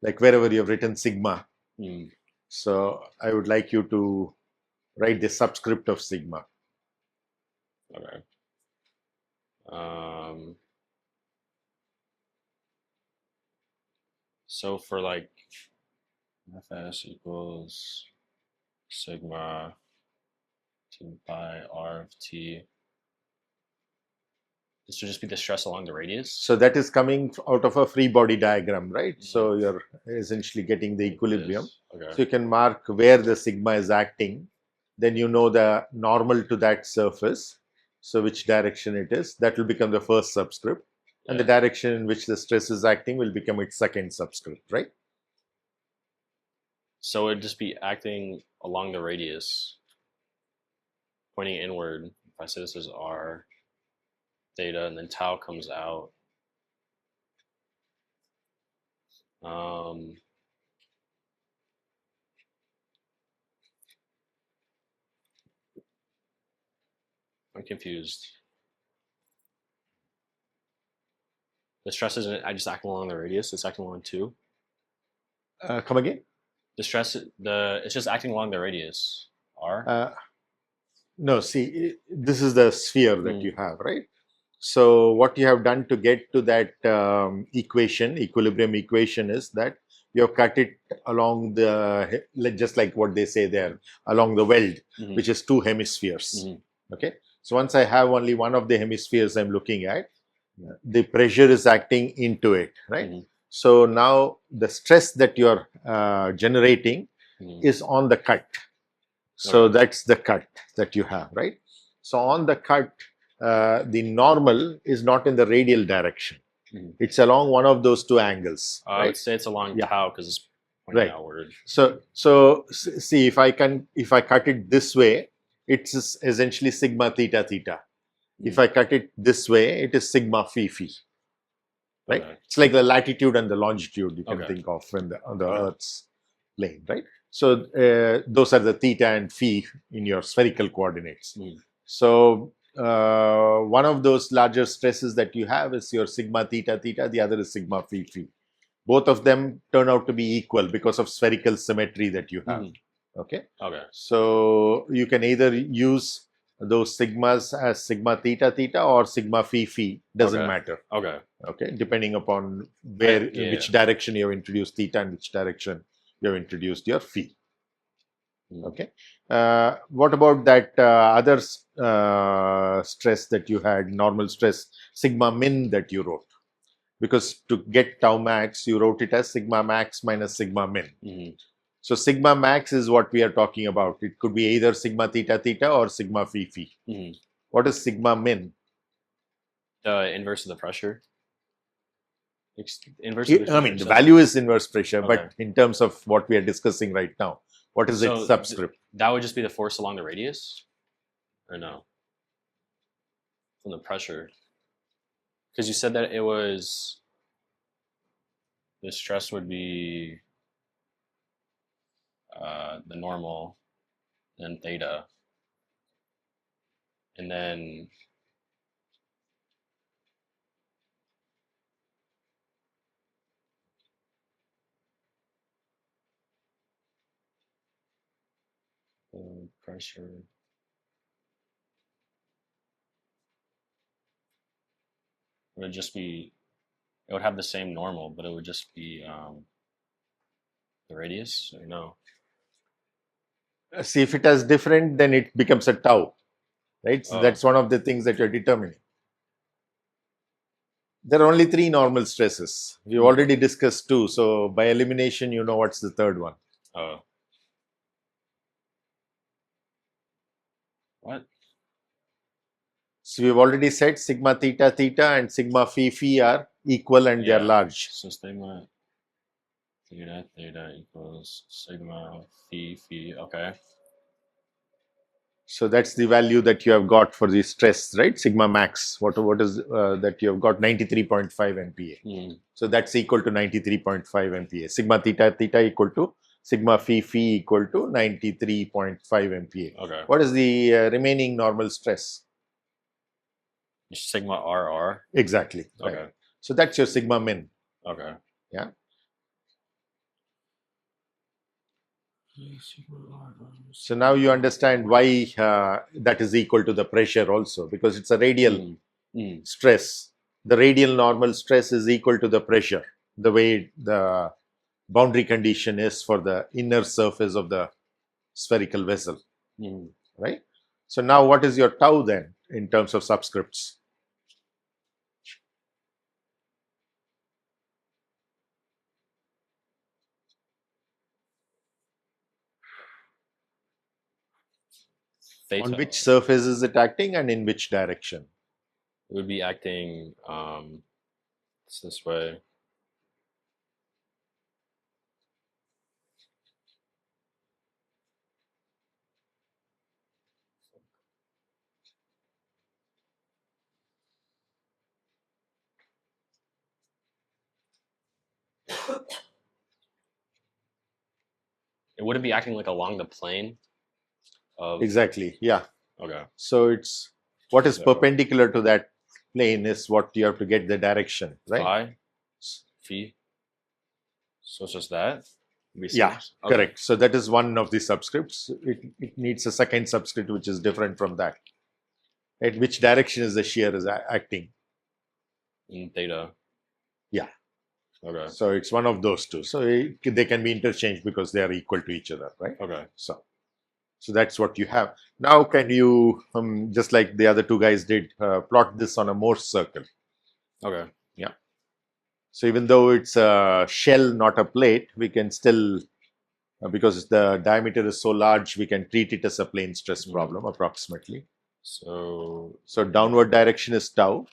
Like wherever you have written sigma. hmm, So I would like you to write the subscript of sigma. okay. So for like Fs equals sigma 2 pi r of t, this would just be the stress along the radius. So that is coming out of a free body diagram, right? So you're essentially getting the equilibrium. Okay. So you can mark where the sigma is acting. Then you know the normal to that surface. So which direction it is. That will become the first subscript. And the direction in which the stress is acting will become its second subscript, right? So it'd just be acting along the radius, pointing inward. If I say this is r theta, and then tau comes out. I'm confused. The stress isn't I just acting along the radius, it's acting along 2. Come again? The stress, it's just acting along the radius, r. No, see, this is the sphere that you have, right? So what you have done to get to that equation, equilibrium equation, is that you have cut it along the, just like what they say there, along the weld, which is 2 hemispheres. Okay. So once I have only one of the hemispheres I'm looking at, the pressure is acting into it, right? So now the stress that you're generating is on the cut. So that's the cut that you have, right? So on the cut, the normal is not in the radial direction. It's along one of those 2 angles. I would say it's along tau because it's pointing outward. So see, if I cut it this way, it's essentially sigma theta theta. If I cut it this way, it is sigma phi phi. Right? It's like the latitude and the longitude you can think of on the Earth's plane, right? So those are the theta and phi in your spherical coordinates. So one of those larger stresses that you have is your sigma theta theta, the other is sigma phi phi. Both of them turn out to be equal because of spherical symmetry that you have. Okay. Okay. So you can either use those sigmas as sigma theta theta or sigma phi phi, doesn't Okay. matter. Okay. Okay, depending upon where, Yeah. which direction you have introduced theta and which direction you have introduced your phi. Okay. What about that other stress that you had, normal stress, sigma min that you wrote? Because to get tau max, you wrote it as sigma max minus sigma min. So sigma max is what we are talking about. It could be either sigma theta theta or sigma phi phi. What is sigma min? The inverse of the pressure. Inverse I of the mean, the pressure. value is inverse pressure, Okay. but in terms of what we are discussing right now, what is So its subscript? That would just be the force along the radius, or no? From the pressure, because you said that it was the stress would be the normal, then theta, and then pressure. It would just be, it would have the same normal, but it would just be the radius, or no? See, if it has different, then it becomes a tau, right? So Oh. that's one of the things that you're determining. There are only 3 normal stresses. We've already discussed 2. So by elimination, you know what's the third one. Oh. What? So we've already said sigma theta theta and sigma phi phi are equal and they are Yeah. large. So sigma theta theta equals sigma phi phi. Okay. So that's the value that you have got for the stress, right? Sigma max. What is that you have got? 93.5 MPa. So that's equal to 93.5 MPa. Sigma theta theta equal to sigma phi phi equal to 93.5 MPa. Okay. What is the remaining normal stress? Sigma RR. Exactly. Okay. Right. So that's your sigma min. Okay. Yeah. So now you understand why that is equal to the pressure also, because it's a radial stress. The radial normal stress is equal to the pressure, the way the boundary condition is for the inner surface of the spherical vessel, right? So now what is your tau then in terms of subscripts? Theta. On which surface is it acting and in which direction? It would be acting it's this way. It wouldn't be acting like along the plane of. Exactly. Yeah. Okay. So it's what is So- perpendicular to that plane is what you have to get the direction, right? Phi. Phi. So it's just that. Yeah, Okay. correct. So that is one of the subscripts. It needs a second subscript which is different from that. At which direction is the shear is acting? In theta. Yeah. Okay. So it's one of those two. So they can be interchanged because they are equal to each other, right? Okay. So that's what you have. Now can you, just like the other 2 guys did, plot this on a Morse circle? Okay. Yeah. So even though it's a shell, not a plate, we can still, because the diameter is so large, we can treat it as a plane stress problem approximately. So Downward direction is tau.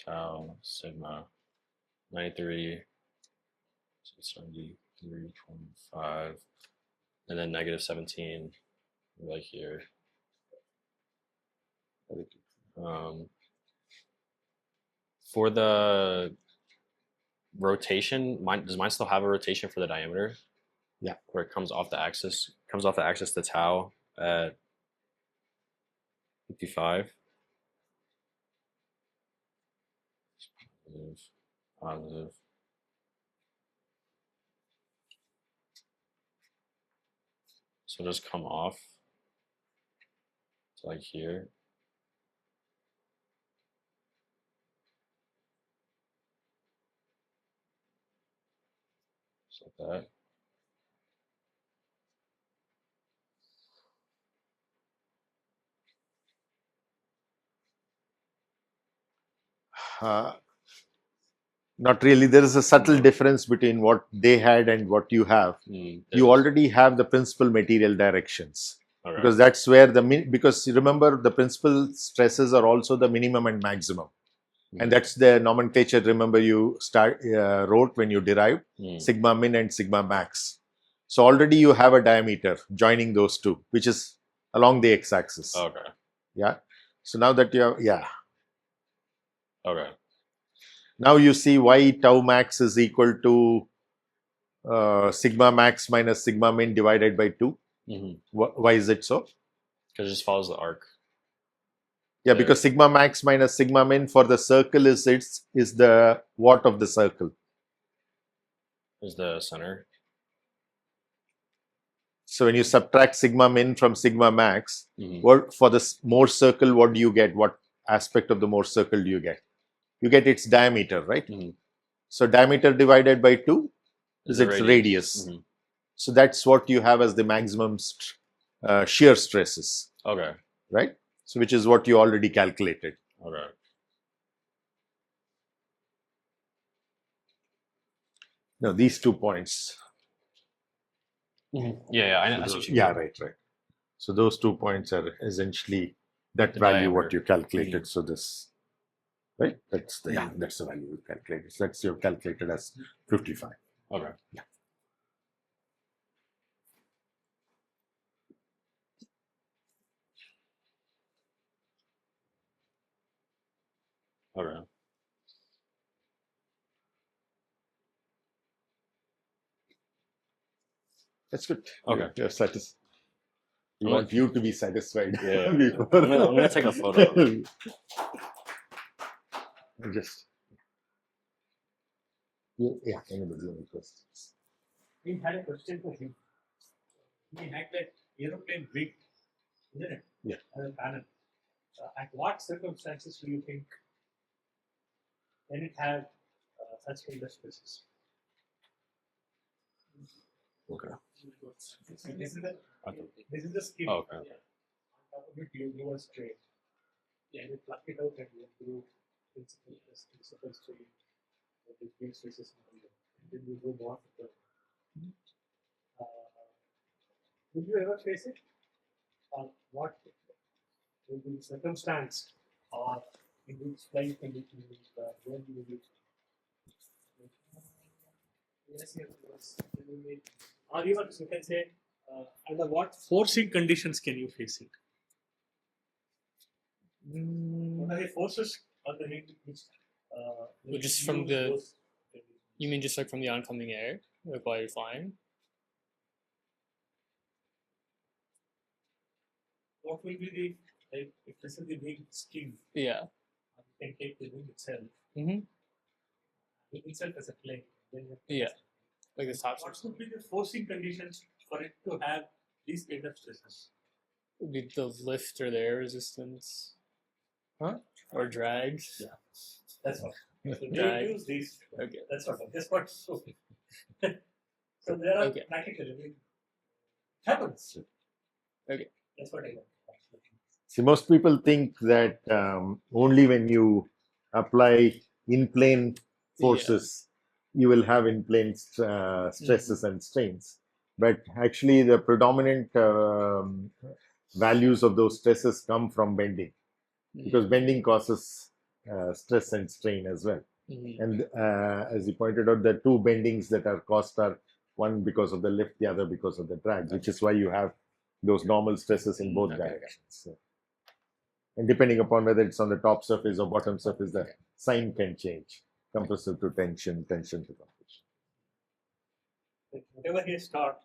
Tau sigma 93 73.25 and then negative 17 right here. For the rotation, does mine still have a rotation for the diameter? where it comes off the axis to tau at 55. Positive. So just come off to like here. Just like that. Not really. There is a subtle difference between what they had and what you have. You already have the principal material directions. Okay. Because that's where because remember, the principal stresses are also the minimum and maximum. And that's the nomenclature, remember, you wrote when you derived sigma min and sigma max. So already you have a diameter joining those two, which is along the x-axis. Okay. Yeah. So now that you have, yeah. Okay. Now you see why tau max is equal to sigma max minus sigma min divided by 2. Why is it so? Because it just follows the arc. Yeah, because sigma max minus sigma min for the circle is the what of the circle? Is the center. So when you subtract sigma min from sigma max, for the Mohr circle, what do you get? What aspect of the Mohr circle do you get? You get its diameter, right? So diameter divided by 2 is its radius. So that's what you have as the maximum shear stresses. Okay. Right? So which is what you already calculated. Okay. Now these 2 points. Yeah, I know. Yeah, right. So those 2 points are essentially that The value diameter. what you calculated. So this, right? That's the that's the value you calculated. So that's you calculated as 55. Okay. Yeah. Okay. That's good. Okay. You're satisfied. We want you to be satisfied. Yeah. before- I'm gonna take a photo. Just anybody any questions? We had a question for him. He had that aeroplane wing, isn't it? Yeah. As a panel. At what circumstances do you think can it have such kind of stresses? Okay. This is the skin. Oh, okay. On top of it, you do a strain. And you pluck it out and you do principal strain. That is big stresses in the and then you go more to the. Will you ever face it? What will be the circumstance or in which flight condition when you will yes, or even you can say under what forcing conditions can you face it? What are the forces on the wing which just from the you mean just like from the oncoming air, like while you're flying? what will be the like if this is the wing skin, Yeah. you can take the wing itself. Mm-hmm. Wing itself as a plane. Then Yeah. Like the top what would be the forcing conditions for it to have these kind of stresses? would be the lift or the air resistance. Huh? Or drag. Yeah. That's what. So they Drag. use these. Okay. That's what. That's what. So there are Okay. practically it happens. Okay. That's what I want. See, most people think that only when you apply in-plane forces, you will have in-plane stresses and strains. But actually, the predominant values of those stresses come from bending, because bending causes stress and strain as well. And as you pointed out, the 2 bendings that are caused are one because of the lift, the other because of the drag, which is why you have those normal stresses in both directions. So, and depending upon whether it's on the top surface or bottom surface, the sign can change. Compressive to tension, tension to compression. Whatever he has taught,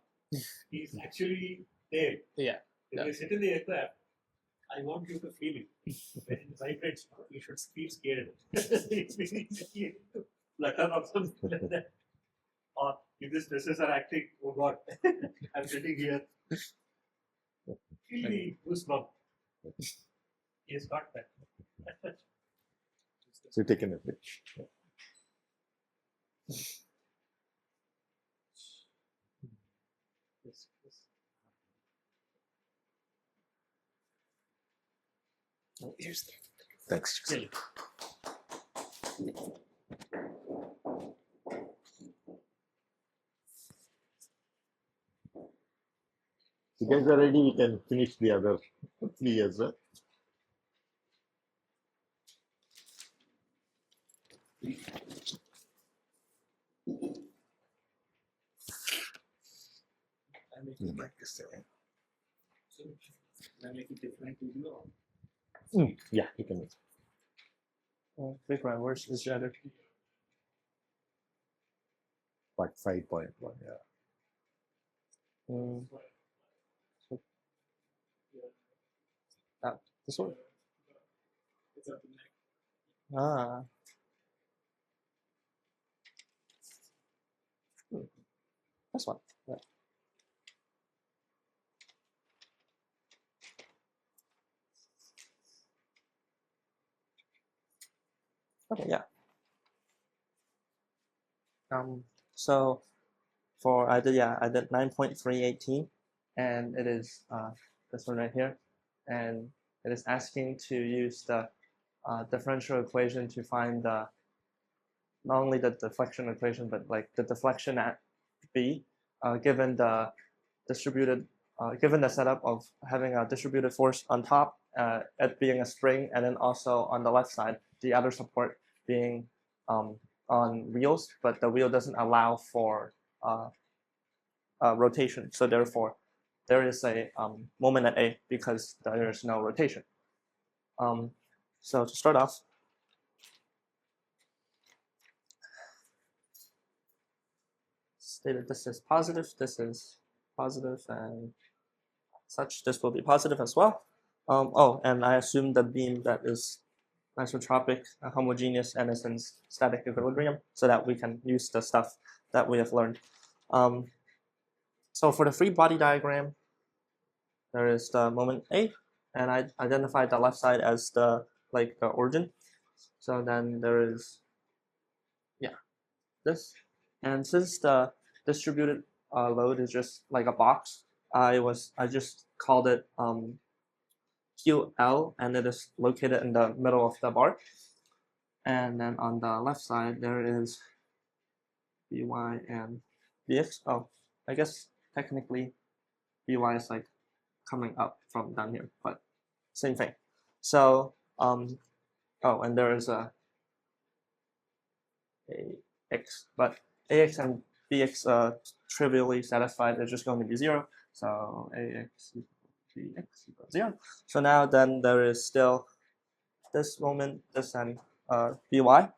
He's actually there. Yeah. If you sit in the aircraft, I want you to feel it. When it vibrates, you should feel scared. It's really tricky to flutter or something like that. Or if the stresses are acting, oh God, I'm sitting here. Feel the goosebump. He has got that. So taken a bit. Yes, yes. Here's the thanks. Yeah. You guys are ready, we can finish the other 3 as well. You might just say. So, can I make it different to you? Or? Yeah, you can. Big one, where's this other? Like 5.1, yeah. This one? It's up to next. Ah. This one. Yeah. Okay, yeah. So for I did 9.318, and it is this one right here, and it is asking to use the differential equation to find the not only the deflection equation but like the deflection at B, given the distributed given the setup of having a distributed force on top, it being a spring, and then also on the left side the other support being on wheels, but the wheel doesn't allow for rotation. So therefore, there is a moment at A because there is no rotation. So to start off, stated this is positive, and such. This will be positive as well. Oh, and I assume the beam that is isotropic, homogeneous, and is in static equilibrium, so that we can use the stuff that we have learned. So for the free body diagram, there is the moment A, and I identified the left side as the origin. So then there is this, and since the distributed load is just like a box, I just called it QL, and it is located in the middle of the bar. And then on the left side there is By and Bx. Oh, I guess technically By is like coming up from down here, but same thing. So oh, and there is a Ax, but Ax and Bx trivially satisfied. They're just going to be 0. So Ax equals Bx equals 0. So now then there is still this moment, this and By,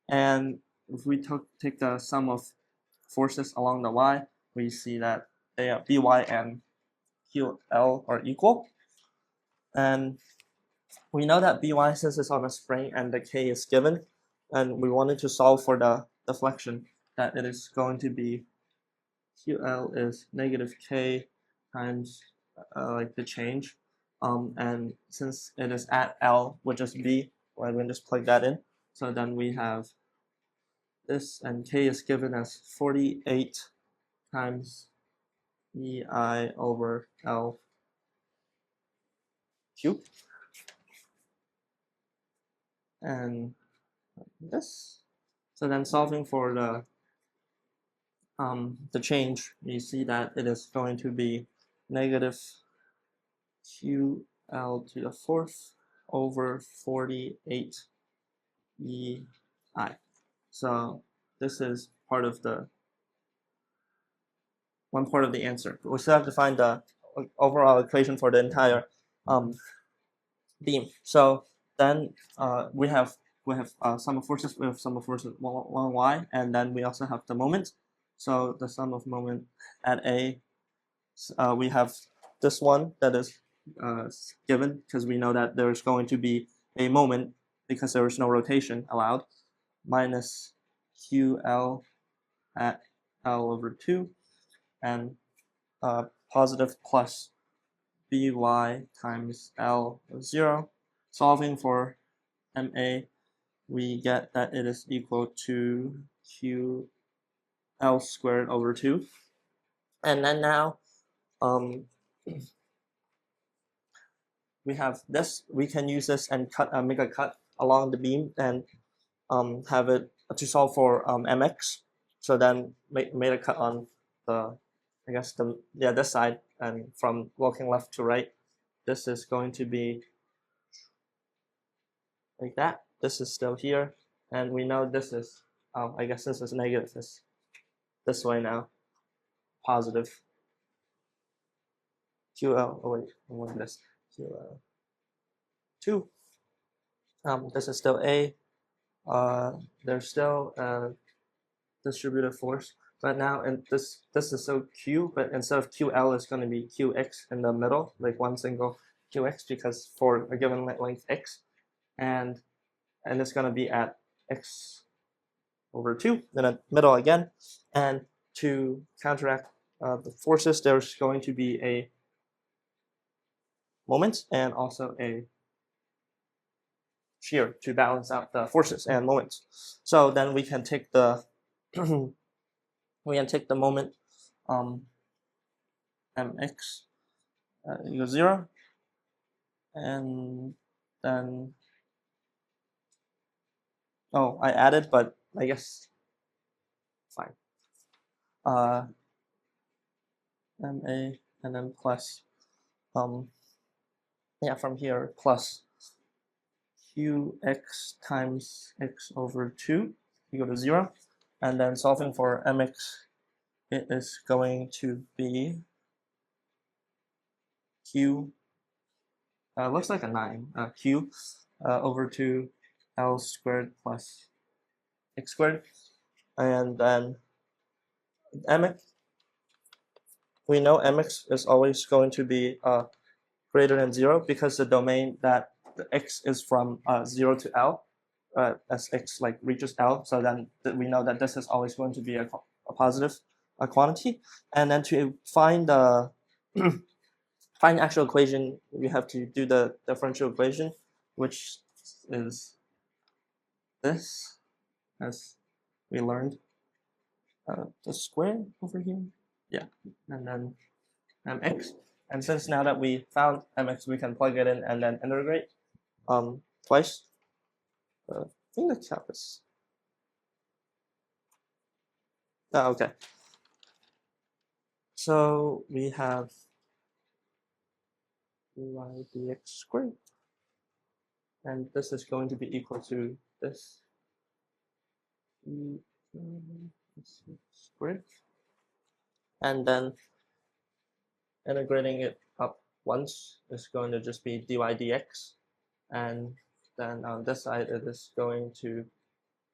and if we take the sum of forces along the y, we see that they are By and QL are equal, and we know that By, since it's on a spring and the K is given, and we wanted to solve for the deflection, that it is going to be QL is negative K times like the change, and since it is at L, which is B, well, we can just plug that in. So then we have this, and K is given as 48 times EI over L cubed, and this. So then solving for the change, you see that it is going to be negative QL to the 4th over 48 EI. So this is part of one part of the answer. We still have to find the overall equation for the entire beam. So then we have sum of forces. We have sum of forces 1y, and then we also have the moment. So the sum of moment at A we have this one that is given because we know that there's going to be a moment because there is no rotation allowed, minus QL at L over 2, and positive plus by times L of 0. Solving for MA, we get that it is equal to QL squared over 2. And then now we have this. We can use this and make a cut along the beam and have it to solve for MX. So then made a cut on the, I guess this side, and from walking left to right, this is going to be like that. This is still here, and we know this is I guess this is negative. This way now, positive. QL. Oh wait, I want this QL 2. This is still A. There's still distributive force, but now and this is so Q, but instead of QL it's going to be QX in the middle, like one single QX, because for a given length X, and it's going to be at X over 2 in the middle again. And to counteract the forces, there's going to be a moment and also a shear to balance out the forces and moments. So then we can take the moment mx equals 0, and then I added, but I guess fine. Ma and then plus from here plus qx times x over 2 equal to 0, and then solving for mx, it is going to be q, looks like a 9, q over 2 L squared plus x squared, and then mx, we know mx is always going to be greater than 0 because the domain that the x is from 0 to L, as x like reaches L, so then we know that this is always going to be a positive quantity. And then to find the find actual equation, we have to do the differential equation, which is this, as we learned, the square over here, and then mx. And since now that we found mx, we can plug it in and then integrate twice. I think the cap is okay. So we have y dx squared, and this is going to be equal to this squared, and then integrating it up once is going to just be dy dx, and then on this side it is going to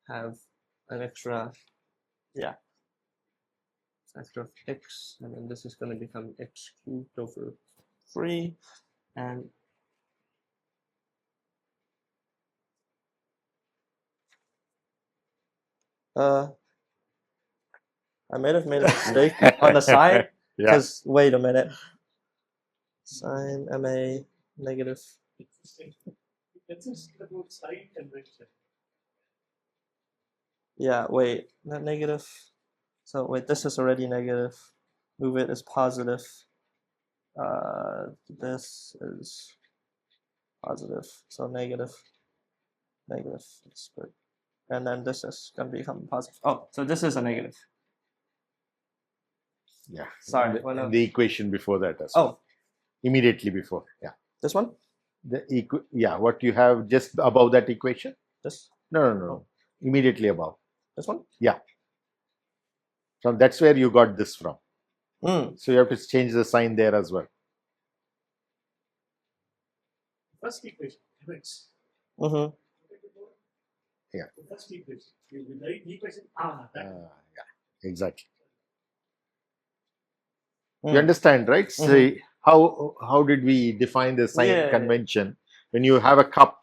have an extra x, and then this is going to become x cubed over 3, and I might have made a mistake on the side, because wait a minute, sine ma negative. Let's just about sign convention. Yeah, wait, not negative. So wait, this is already negative. Move it as positive. This is positive. So negative. It's good. And then this is going to become positive. Oh, so this is a negative. Yeah. Sorry. The equation before that as well. Immediately before. Yeah. This one? What you have just above that equation? This? No. Immediately above. This one? Yeah. So that's where you got this from. So you have to change the sign there as well. First equation, mx. Yeah. The first equation. You write equation. Exactly. You understand, right? So how did we define the sign Yeah. convention? When you have a cup,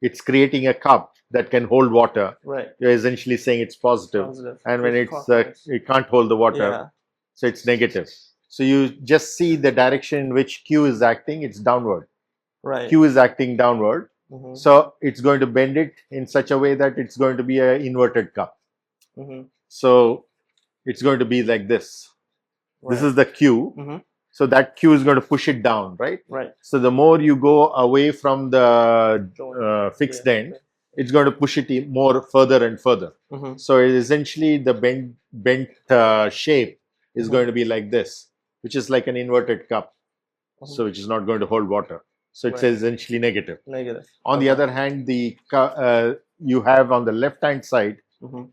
it's creating a cup that can hold water. Right. You're essentially saying it's positive. Positive. And when it's Clockwise. it can't hold the water, Yeah. so it's negative. So you just see the direction in which Q is acting, it's downward. Right. Q is acting downward. Mhm. So it's going to bend it in such a way that it's going to be an inverted cup. Mhm. So it's going to be like this. This Right. is the Q. Mhm. So that Q is going to push it down, right? Right. So the more you go away from the Joint. fixed Yeah. end, it's going to push it more further and further. Mhm. So essentially the bent shape is Mhm. going to be like this, which is like an inverted cup. Mhm. So which is not going to hold water. So it's Right. essentially negative. Negative. On the Okay. other hand, you have on the left hand side, Mhm.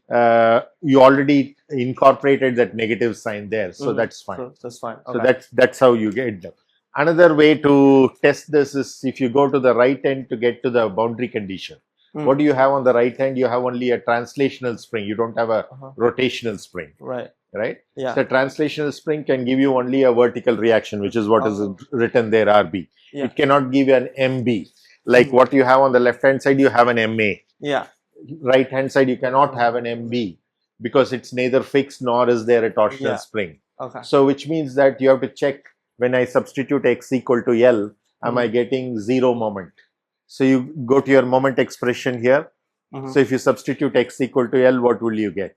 you already incorporated that negative sign there. So Mhm. that's fine. So that's fine. So Okay. that's how you get them. Another way to test this is if you go to the right end to get to the boundary condition. What do you have on the right hand? You have only a translational spring. You don't have a rotational spring, Right. right? Yeah. So translational spring can give you only a vertical reaction, which is what is written there, RB. Yeah. It cannot give you an MB. Like Mhm. what you have on the left hand side, you have an MA. Yeah. Right hand side, you cannot have an MB because it's neither fixed nor is there a torsional Yeah. spring. Okay. So which means that you have to check when I substitute x equal to L, am I getting zero moment? So you go to your moment expression here. So if you substitute x equal to L, what will you get?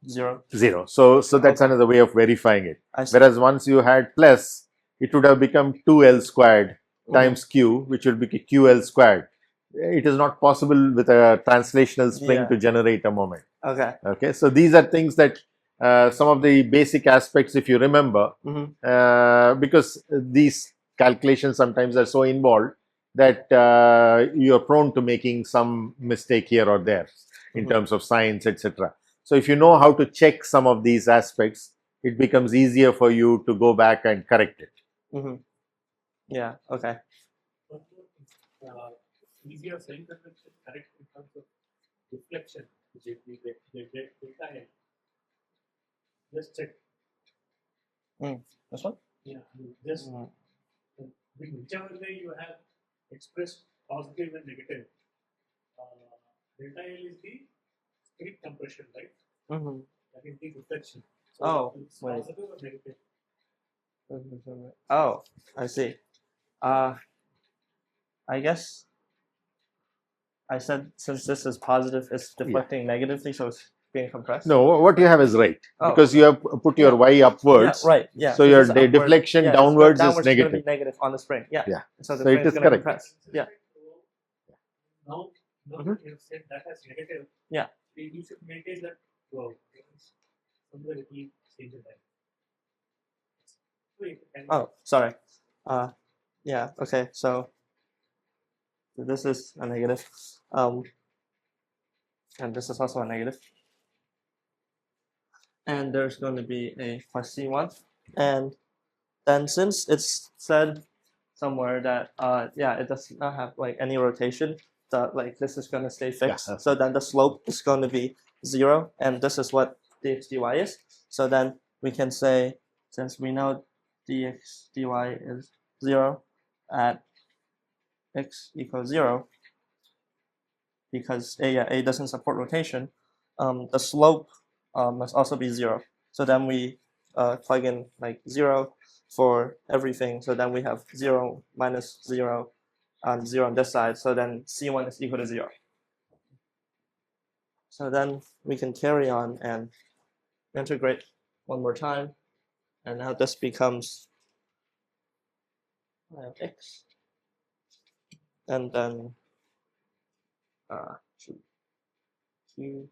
0. Zero. So that's Okay. another way of verifying it. I see. Whereas once you had plus, it would have become 2L squared times Mhm. Q, which will be QL squared. It is not possible with a translational spring Yeah. to generate a moment. Okay. Okay, so these are things that some of the basic aspects, if you remember, because these calculations sometimes are so involved that you are prone to making some mistake here or there in terms of signs, etc. So if you know how to check some of these aspects, it becomes easier for you to go back and correct it. Yeah. Okay. Easier saying that it's correct in terms of deflection. Just check. This one. Yeah. Just whichever way you have expressed positive and negative. Delta L is the spirit compression, right? That is the deflection. So it's positive or negative? Oh, I see. I guess I said since this is positive, it's deflecting negatively, so it's being compressed. No, what you have is right because you have put your y upwards. Yeah, right. Yeah. So your this is upward. deflection Yeah, downwards is It's going to negative. be negative on the spring. Yeah. Yeah. So the So spring it is going to correct. compress. Yeah. Now you have said that as negative. Yeah. You should maintain that. Well, somewhere it will change the time. Oh, sorry. Yeah. Okay. So this is a negative. And this is also a negative. And there's going to be a plus C1. And then since it's said somewhere that it does not have like any rotation, like this is going to stay fixed. Yeah. So then the slope is going to be 0, and this is what dx dy is. So then we can say, since we know dx dy is 0 at x equals 0, because a doesn't support rotation, the slope must also be 0. So then we plug in like 0 for everything. So then we have 0 minus 0 and 0 on this side. So then C1 is equal to 0. So then we can carry on and integrate one more time. And now this becomes x. And then q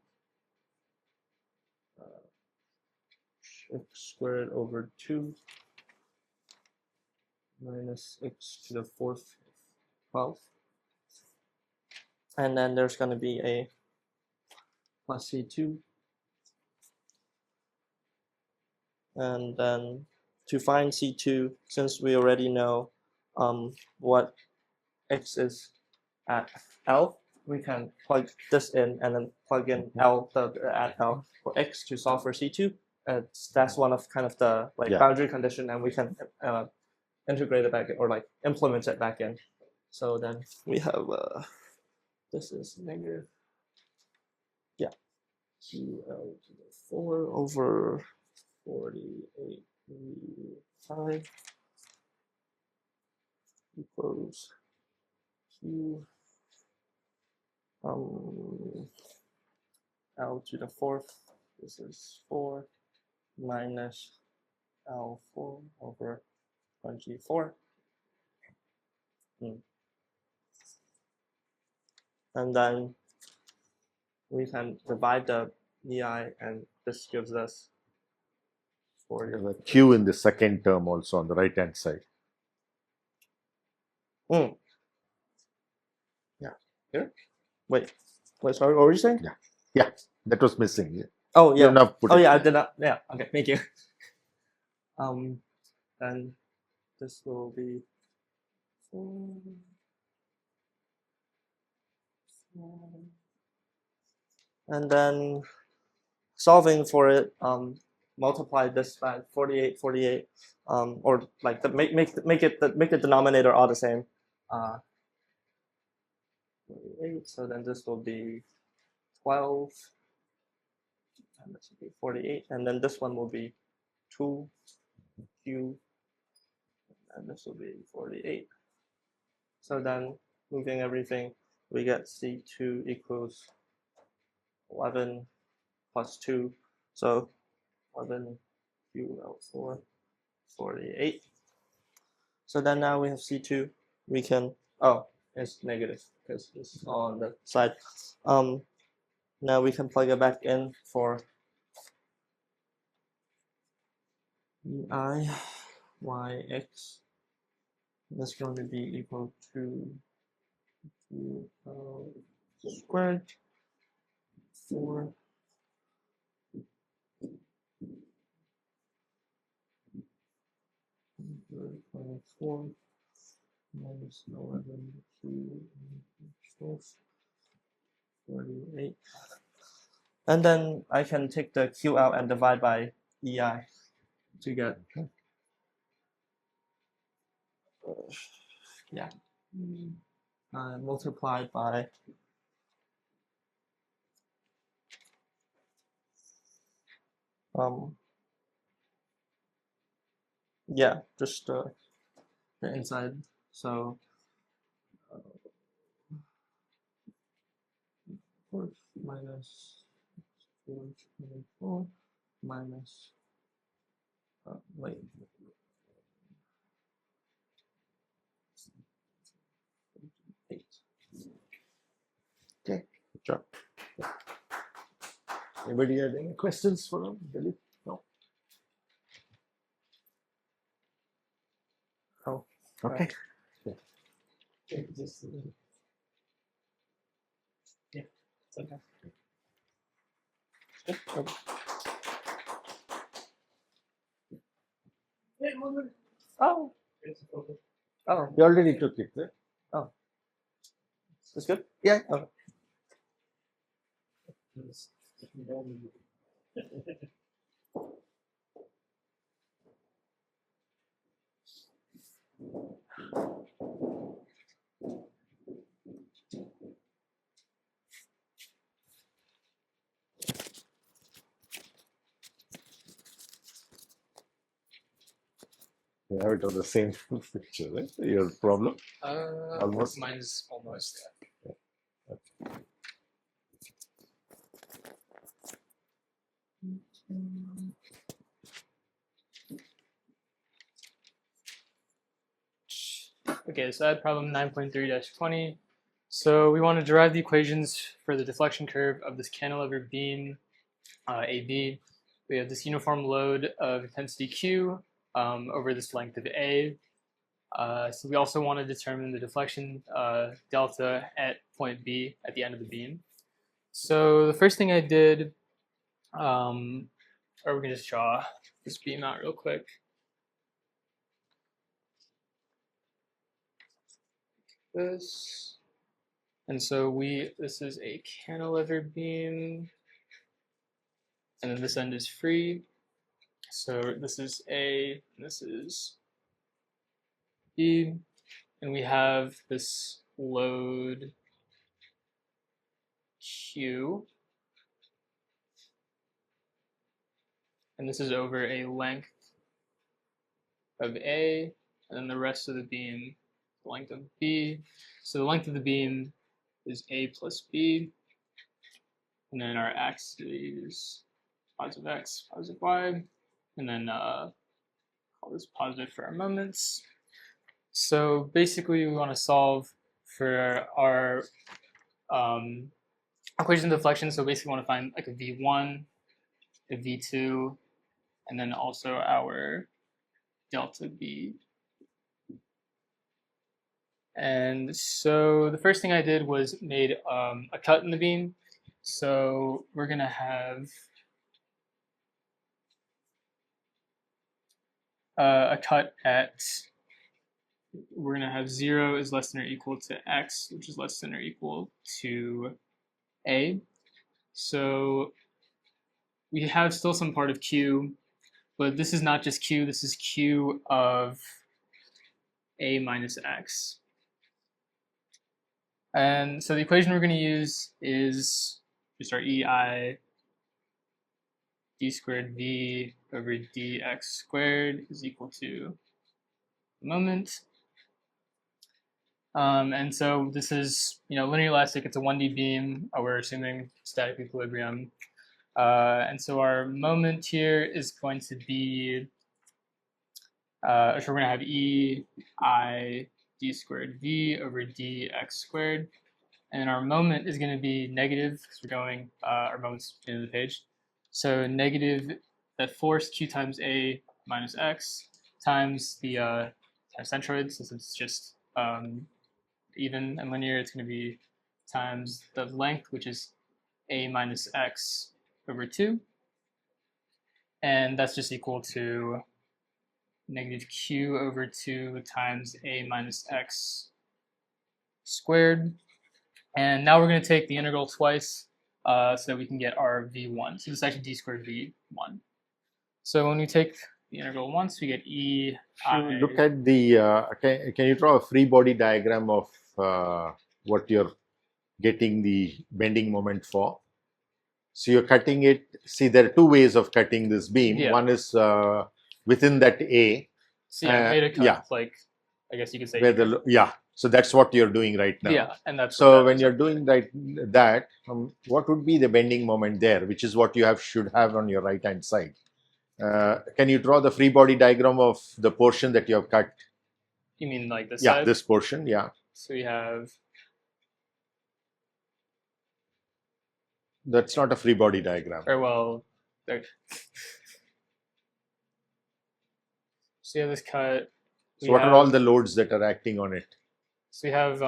x squared over 2 minus x to the 4th 12. And then there's going to be a plus C2. And then to find C2, since we already know what x is at L, we can plug this in and then plug in L at L for x to solve for C2. that's one of kind of the like Yeah. boundary condition, and we can integrate it back or like implement it back in. So then we have this is negative, yeah, QL to the 4 over 48.5 equals Q L to the 4th. This is 4 minus L4 over 24. And then we can divide the EI, and this gives us 40. There's a Q in the second term also on the right hand side. Yeah. Here? Wait, sorry, what were you saying? Yeah, that was missing. Yeah. Oh, You yeah. have not put Oh, it yeah, I there. did not. Yeah, okay, thank you. And this will be 4. And then solving for it, multiply this by 48, or like make the denominator all the same. 48. So then this will be 12, and this will be 48, and then this one will be 2Q, and this will be 48. So then moving everything, we get C2 equals 11 plus 2, so 11 QL4 48. So then now we have C2. We can, oh, it's negative because it's on the side. Now we can plug it back in for EI YX. That's going to be equal to squared 4 24 minus 11 to 48. And then I can take the Q out and divide by EI to get, yeah, multiplied by yeah, just the inside. So minus 24 minus wait. Okay, good job. Anybody have any questions for him? Billy? No. Oh, Okay. Just, yeah, it's okay. Good. Okay. Oh. Oh, You already took it, right? oh. That's good? Yeah. Okay. You have it on the same picture, right? Your problem? Almost. Mine is almost. Okay, so I had problem 9.3-20. So we want to derive the equations for the deflection curve of this cantilever beam AB. We have this uniform load of intensity Q over this length of A. So we also want to determine the deflection delta at point B at the end of the beam. So the first thing I did, or we can just draw this beam out real quick. This. And so this is a cantilever beam, and then this end is free. So this is A, and this is B, and we have this load Q, and this is over a length of A, and then the rest of the beam, the length of B. So the length of the beam is A plus B, and then our axes, positive X, positive Y, and then call this positive for our moments. So basically we want to solve for our equation of deflection. So basically we want to find like a V1, a V2, and then also our delta B. And so the first thing I did was made a cut in the beam. So we're going to have a cut at, we're going to have 0 is less than or equal to X, which is less than or equal to A. So we have still some part of Q, but this is not just Q, this is Q of A minus X. And so the equation we're going to use is just our EI d squared V over dx squared is equal to the moment. And so this is, linear elastic. It's a 1D beam. We're assuming static equilibrium. And so our moment here is going to be, so we're going to have E I d squared V over dx squared. And our moment is going to be negative because we're going, our moment's into the page. So negative that force Q times A minus X times the times centroid, since it's just even and linear, it's going to be times the length, which is A minus X over 2. And that's just equal to negative Q over 2 times A minus X squared. And now we're going to take the integral twice so that we can get our V1. So this is actually d squared V1. So when we take the integral once, we get E. Look at the, can you draw a free body diagram of what you're getting the bending moment for? So you're cutting it, see there are two ways of cutting this beam. Yeah. One is within that A. So yeah, I made a cut, yeah. like, I guess you could say. Where the, yeah, so that's what you're doing right now. Yeah, and that's so when you're doing that, what would be the bending moment there, which is what you should have on your right hand side. Can you draw the free body diagram of the portion that you have cut? You mean like this Yeah, side? this portion, yeah. So we have. That's not a free body diagram. Or well, there. So you have this cut. So what are all the loads that are acting on it? So we have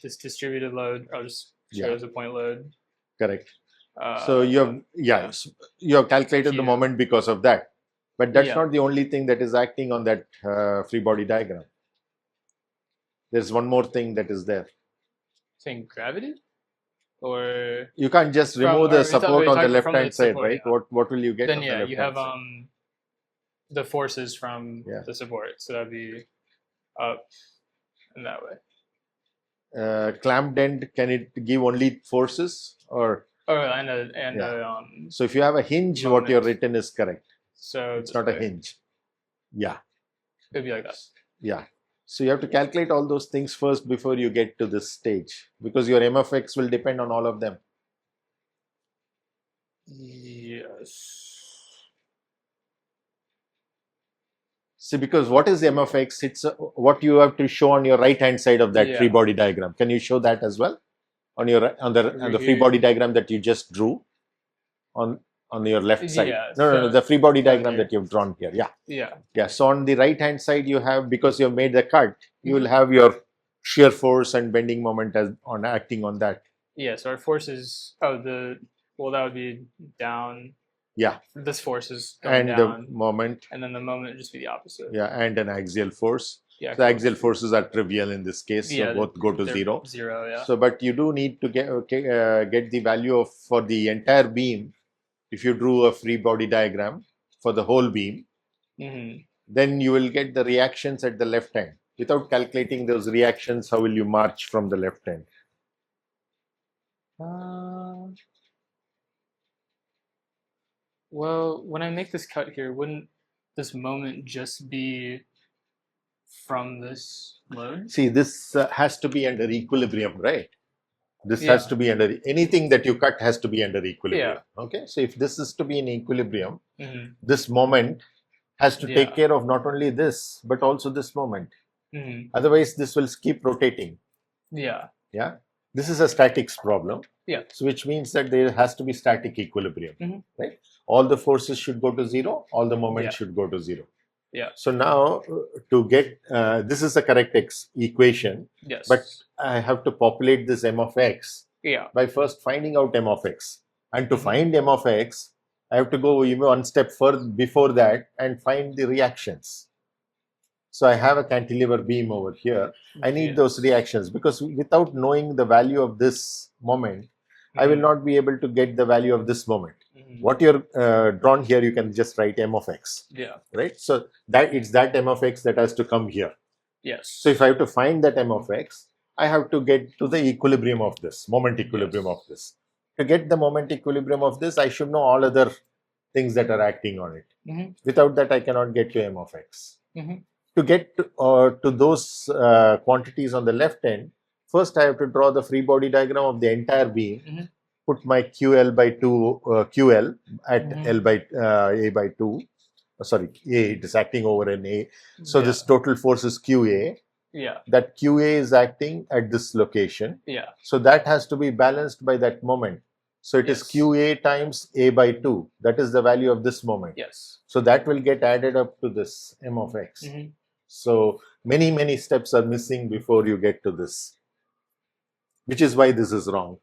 this distributed load. I'll just show as a point load. Correct. So you have, you have calculated the moment because of that. But that's not the only thing that is acting on that free body diagram. There's one more thing that is there. Saying gravity? Or you can't just remove the support on the left hand side, right? What will you get? Then you have the forces from the support. So that'd be up in that way. Clamped end, can it give only forces or? So if you have a hinge, moment. what you're written is correct. So it's not a hinge. Yeah. It'd be like that. Yeah. So you have to calculate all those things first before you get to this stage, because your MFX will depend on all of them. Yes. See, because what is MFX? It's what you have to show on your right hand side of that free body diagram. Can you show that as well on your on the free body diagram that you just drew on your left side? No, the free body diagram that you've drawn here. Yeah. So on the right hand side, you have, because you've made the cut, you will have your shear force and bending moment as on acting on that. Yeah. So our force is that would be down. Yeah. This force is going down. And the moment. And then the moment would just be the opposite. Yeah, and an axial force. Yeah. The axial forces are trivial in this case, so both go to 0. 0, yeah. So, but you do need to get the value of for the entire beam. If you drew a free body diagram, for the whole beam, then you will get the reactions at the left end. Without calculating those reactions, how will you march from the left end? Well, when I make this cut here, wouldn't this moment just be from this load? See, this has to be under equilibrium, right? This Yeah. has to be under, anything that you cut has to be under equilibrium. Yeah. Okay, so if this is to be in equilibrium, Mhm. this moment has to take Yeah. care of not only this, but also this moment. Mhm. Otherwise, this will keep rotating. Yeah. Yeah, this is a statics problem. Yeah. So which means that there has to be static equilibrium, Mhm. right? All the forces should go to zero, all the moments Yeah. should go to zero. Yeah. So now to get, this is the correct equation, Yes. but I have to populate this m of x yeah. by first finding out m of x. And to Mhm. find m of x, I have to go even one step further before that and find the reactions. So I have a cantilever beam over here. I need those reactions, because without knowing the value of this moment, I will not be able to get the value of this moment. What you're drawn here, you can just write m of x, Yeah. right? So that it's that m of x that has to come here. Yes. So if I have to find that m of x, I have to get to the equilibrium of this, moment equilibrium Yes. of this. To get the moment equilibrium of this, I should know all other things that are acting on it. Mhm. Without that, I cannot get to m of x. Mhm. To get to those quantities on the left end, first I have to draw the free body diagram of the entire beam, Mhm. put my QL by 2, QL at Mhm. L by A by 2, sorry, A, it is acting over an A. So Yeah. this total force is QA. Yeah. That QA is acting at this location. Yeah. So that has to be balanced by that moment. So it is Yes. QA times A by 2. That is the value of this moment. Yes. So that will get added up to this m of x. Mhm. So many steps are missing before you get to this, which is why this is wrong.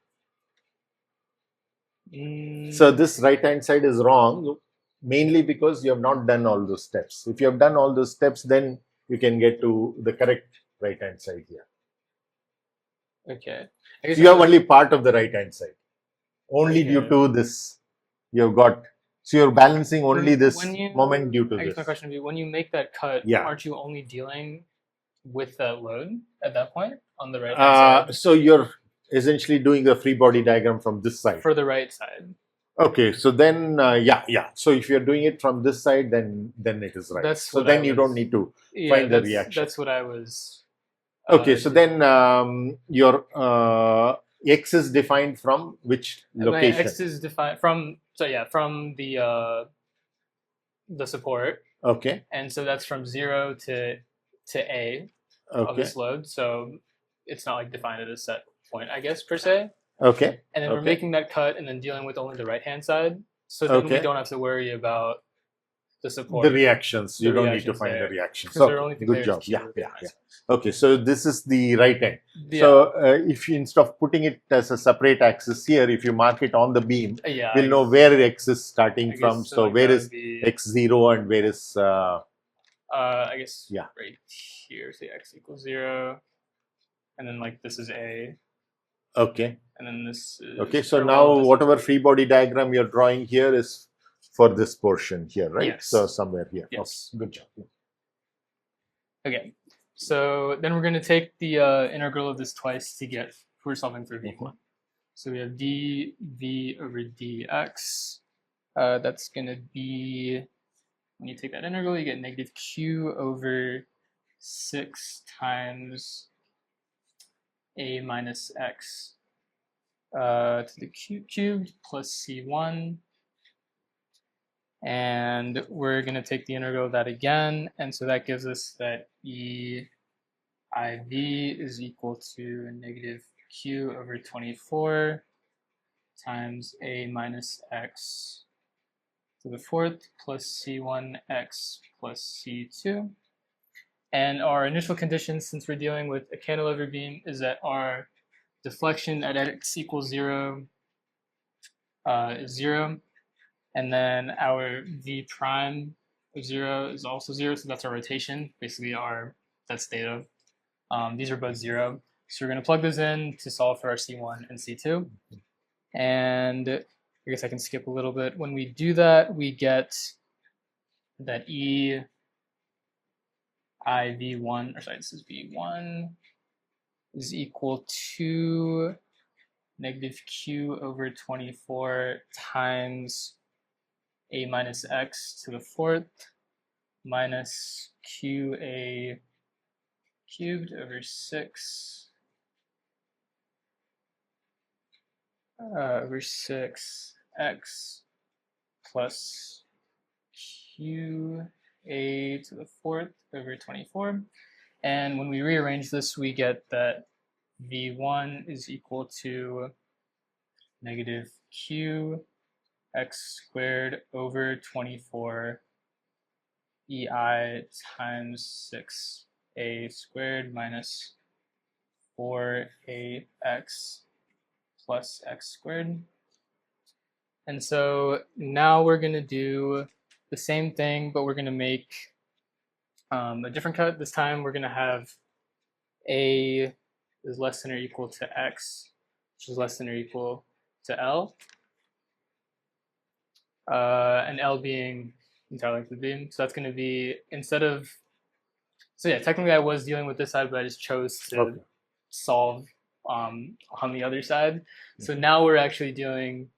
So this right hand side is wrong, mainly because you have not done all those steps. If you have done all those steps, then you can get to the correct right hand side here. Okay. I guess You have only part of the right hand side. Only due Okay. to this, you have got. So you're balancing only When- this when you- moment due to I guess this. my question would be, when you make that cut, Yeah. aren't you only dealing with that load at that point on the right hand So you're essentially doing the free body diagram from this side? side. For the right side. Okay, so then yeah. So if you're doing it from this side, then it is right. That's So what then I you was- don't need to Yeah, find the that's, reaction. That's what I was. Okay, so then your x is defined from which My location? X is defined from from the support, Okay, and so that's from 0 to A of okay, this load. So it's not like defined at a set point, I guess, per se. okay. And then we're Okay. making that cut and then dealing with only the right hand side. So then we Okay. don't have to worry about the support. The reactions. You The don't need to reactions find there. the reactions. Because they're only Okay, declared good job. as Yeah, Q yeah, with yeah. the Okay, so this is the right end. Yeah. So if you, instead of putting it as a separate axis here, if you mark it on the beam, yeah, we'll I know guess- where x is starting I from. guess So like where that is would be, x0 and where is I guess Yeah. right here, say x equals 0, and then like this is A, okay. and then this is Okay, so or, now well, this- whatever free body diagram you're drawing here is for this portion here, right? Yes. So somewhere here. Yes. Okay, good job. Okay, so then we're going to take the integral of this twice to get, we're solving for V1. So we have dv over dx. That's going to be, when you take that integral, you get negative q over 6 times a minus x to the cubed plus c1. And we're going to take the integral of that again. And so that gives us that e IV is equal to negative q over 24 times a minus x to the fourth plus c1x plus c2. And our initial conditions, since we're dealing with a cantilever beam, is that our deflection at x equals 0 is 0. And then our v prime of 0 is also 0. So that's our rotation, basically that's theta. These are both 0. So we're going to plug those in to solve for our C1 and C2. And I guess I can skip a little bit. When we do that, we get that E I V1, or sorry, this is V1 is equal to negative Q over 24 times A minus X to the fourth minus QA cubed over 6 over 6x plus QA to the fourth over 24. And when we rearrange this, we get that V1 is equal to negative Q x squared over 24 EI times 6a squared minus 4ax plus x squared. And so now we're going to do the same thing, but we're going to make a different cut. This time we're going to have a is less than or equal to x, which is less than or equal to L, and L being entire length of the beam. So that's going to be, instead of, so yeah, technically I was dealing with this side, but I just chose to solve on the other side. So now we're actually dealing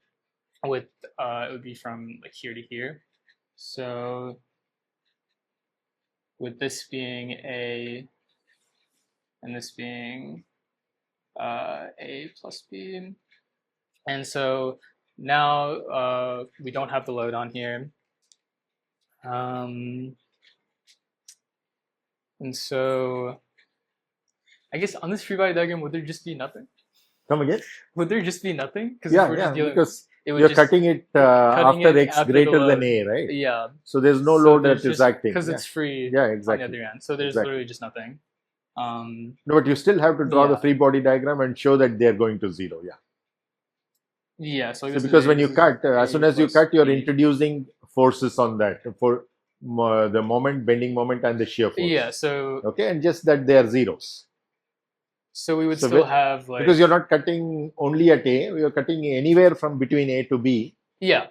with, it would be from like here to here. So with this being A and this being A plus B. And so now we don't have the load on here. And so I guess on this free body diagram, would there just be nothing? Come again? Would there just be nothing? Yeah, because it you're cutting it after x greater than A, right? Yeah. So there's no load that is acting. Because it's free yeah, exactly. on the other end. So there's literally just nothing. No, but you still have to draw the free body diagram and show that they're going to zero. Yeah. Yeah. So because when you cut, as soon as you cut, you're introducing forces on that for the moment, bending moment, and the shear force. Yeah. So okay, and just that they are zeros. So we would still have like, because you're not cutting only at A, you're cutting anywhere from between A to B. Yeah.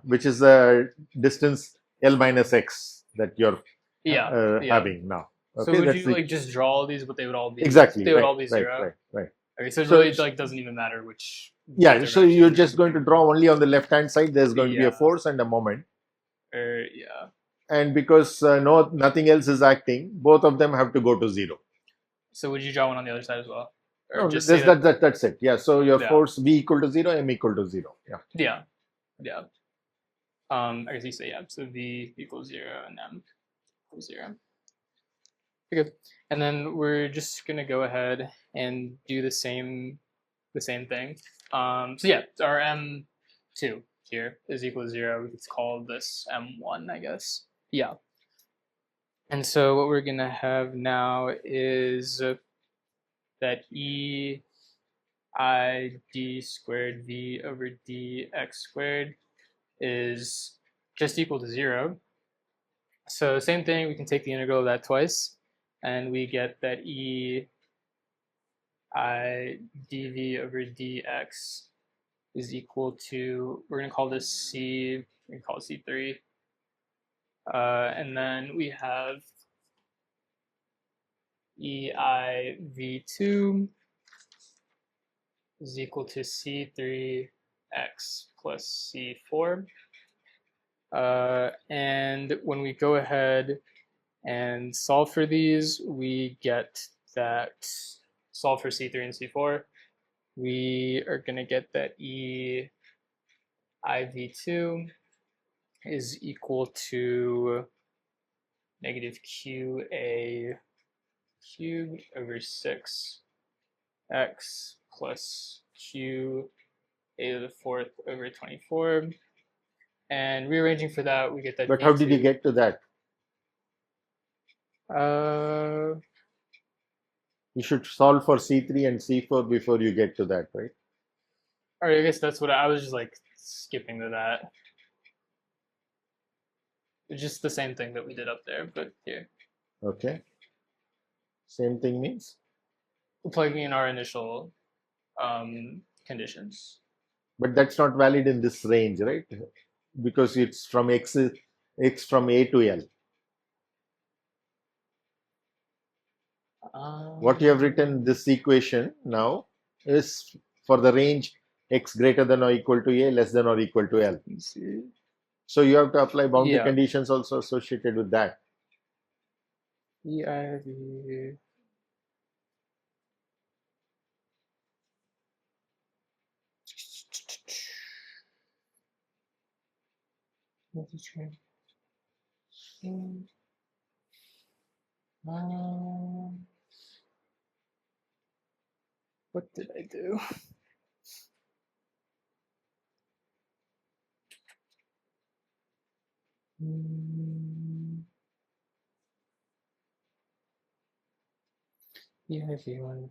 Which is a distance L minus X that you're having now. Okay, so would you like just draw all these, but they would all be exactly they would all be zero. Right. Okay, so it really like doesn't even matter which. Yeah, so you're just going to draw only on the left hand side. There's going to be a force and a moment. Yeah. And because nothing else is acting, both of them have to go to zero. So would you draw one on the other side as well? Or No, just that's it. Yeah. So your force V equal to 0, M equal to 0. Yeah. I guess you say So V equals 0 and M equals 0. Okay. And then we're just gonna go ahead and do the same thing. So yeah, our M2 here is equal to 0. It's called this M1, I guess. Yeah. And so what we're going to have now is that E I d squared V over dx squared is just equal to 0. So same thing, we can take the integral of that twice, and we get that E I dv over dx is equal to, we're going to call this C, we can call it C3. And then we have EIV2 is equal to C3x plus C4. And when we go ahead and solve for these, we get that, solve for C3 and C4, we are going to get that EIV2 is equal to negative QA cubed over 6x plus QA to the fourth over 24. And rearranging for that, we get that. But how did you get to that? You should solve for C3 and C4 before you get to that, right? All right, I guess that's what I was just like skipping to that. It's just the same thing that we did up there, but here. Okay. Same thing means? Plugging in our initial conditions. But that's not valid in this range, right? Because it's from X x from A to L. What you have written this equation now is for the range x greater than or equal to A, less than or equal to L. So you have to apply boundary Yeah. conditions also associated with that. EIV. What did I do? EIV one.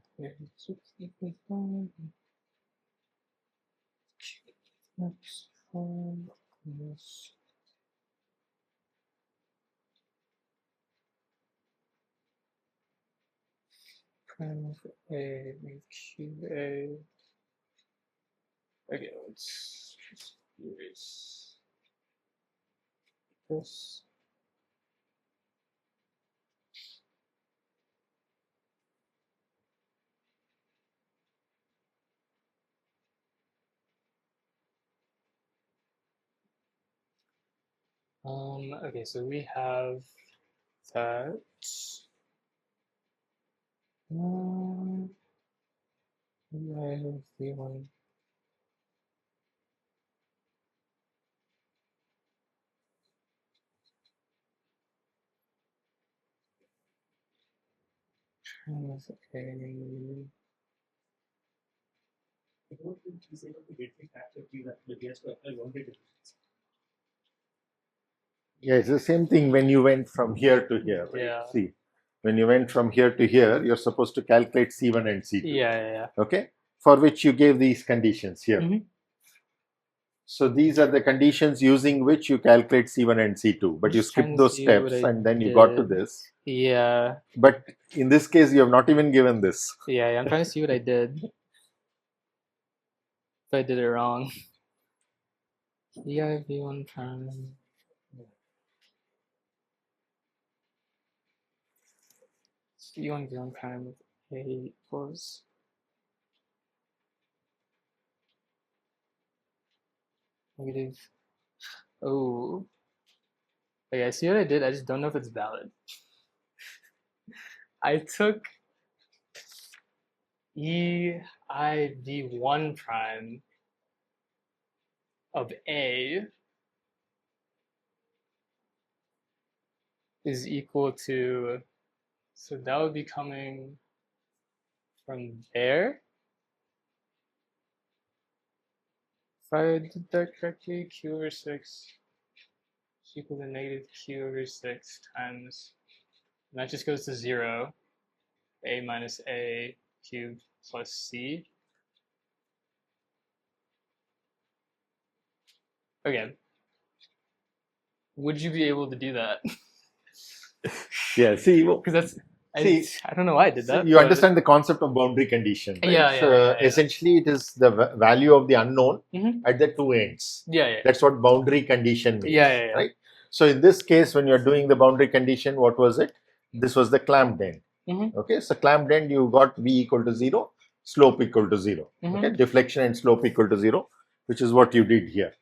That's fine. Yes. Prime of A QA. Okay, let's just erase this. Okay, so we have that. V1. Okay. I don't think he's able to get the activity that he has to apply boundary conditions. Yeah, it's the same thing when you went from here to here. Right? Yeah. See, when you went from here to here, you're supposed to calculate C1 and C2. Yeah. Okay, for which you gave these conditions here. Mhm. So these are the conditions using which you calculate C1 and C2, but you Just trying skipped to those see steps what I and then you got to did. this. Yeah. But in this case, you have not even given this. Yeah, I'm trying to see what I did. If I did it wrong. Yeah, V1 prime. C1 V1 prime with A equals. Negative. Oh. Okay, I see what I did. I just don't know if it's valid. I took EIV1 prime of A is equal to, so that would be coming from there. If I did that correctly, Q over 6 is equal to negative Q over 6 times, and that just goes to 0, A minus A cubed plus C. Okay. Would you be able to do that? Yeah, see, Because that's, See, I don't know why I did so that. you but- understand the concept of boundary condition, right? Yeah, So yeah. essentially, it is the value of the unknown Mhm. at the two ends. Yeah. That's what boundary condition means. Yeah. Right? So in this case, when you're doing the boundary condition, what was it? This was the clamped end. Mhm. Okay, so clamped end, you got V equal to 0, slope equal to 0. Okay, deflection and slope equal to 0, which is what you did here.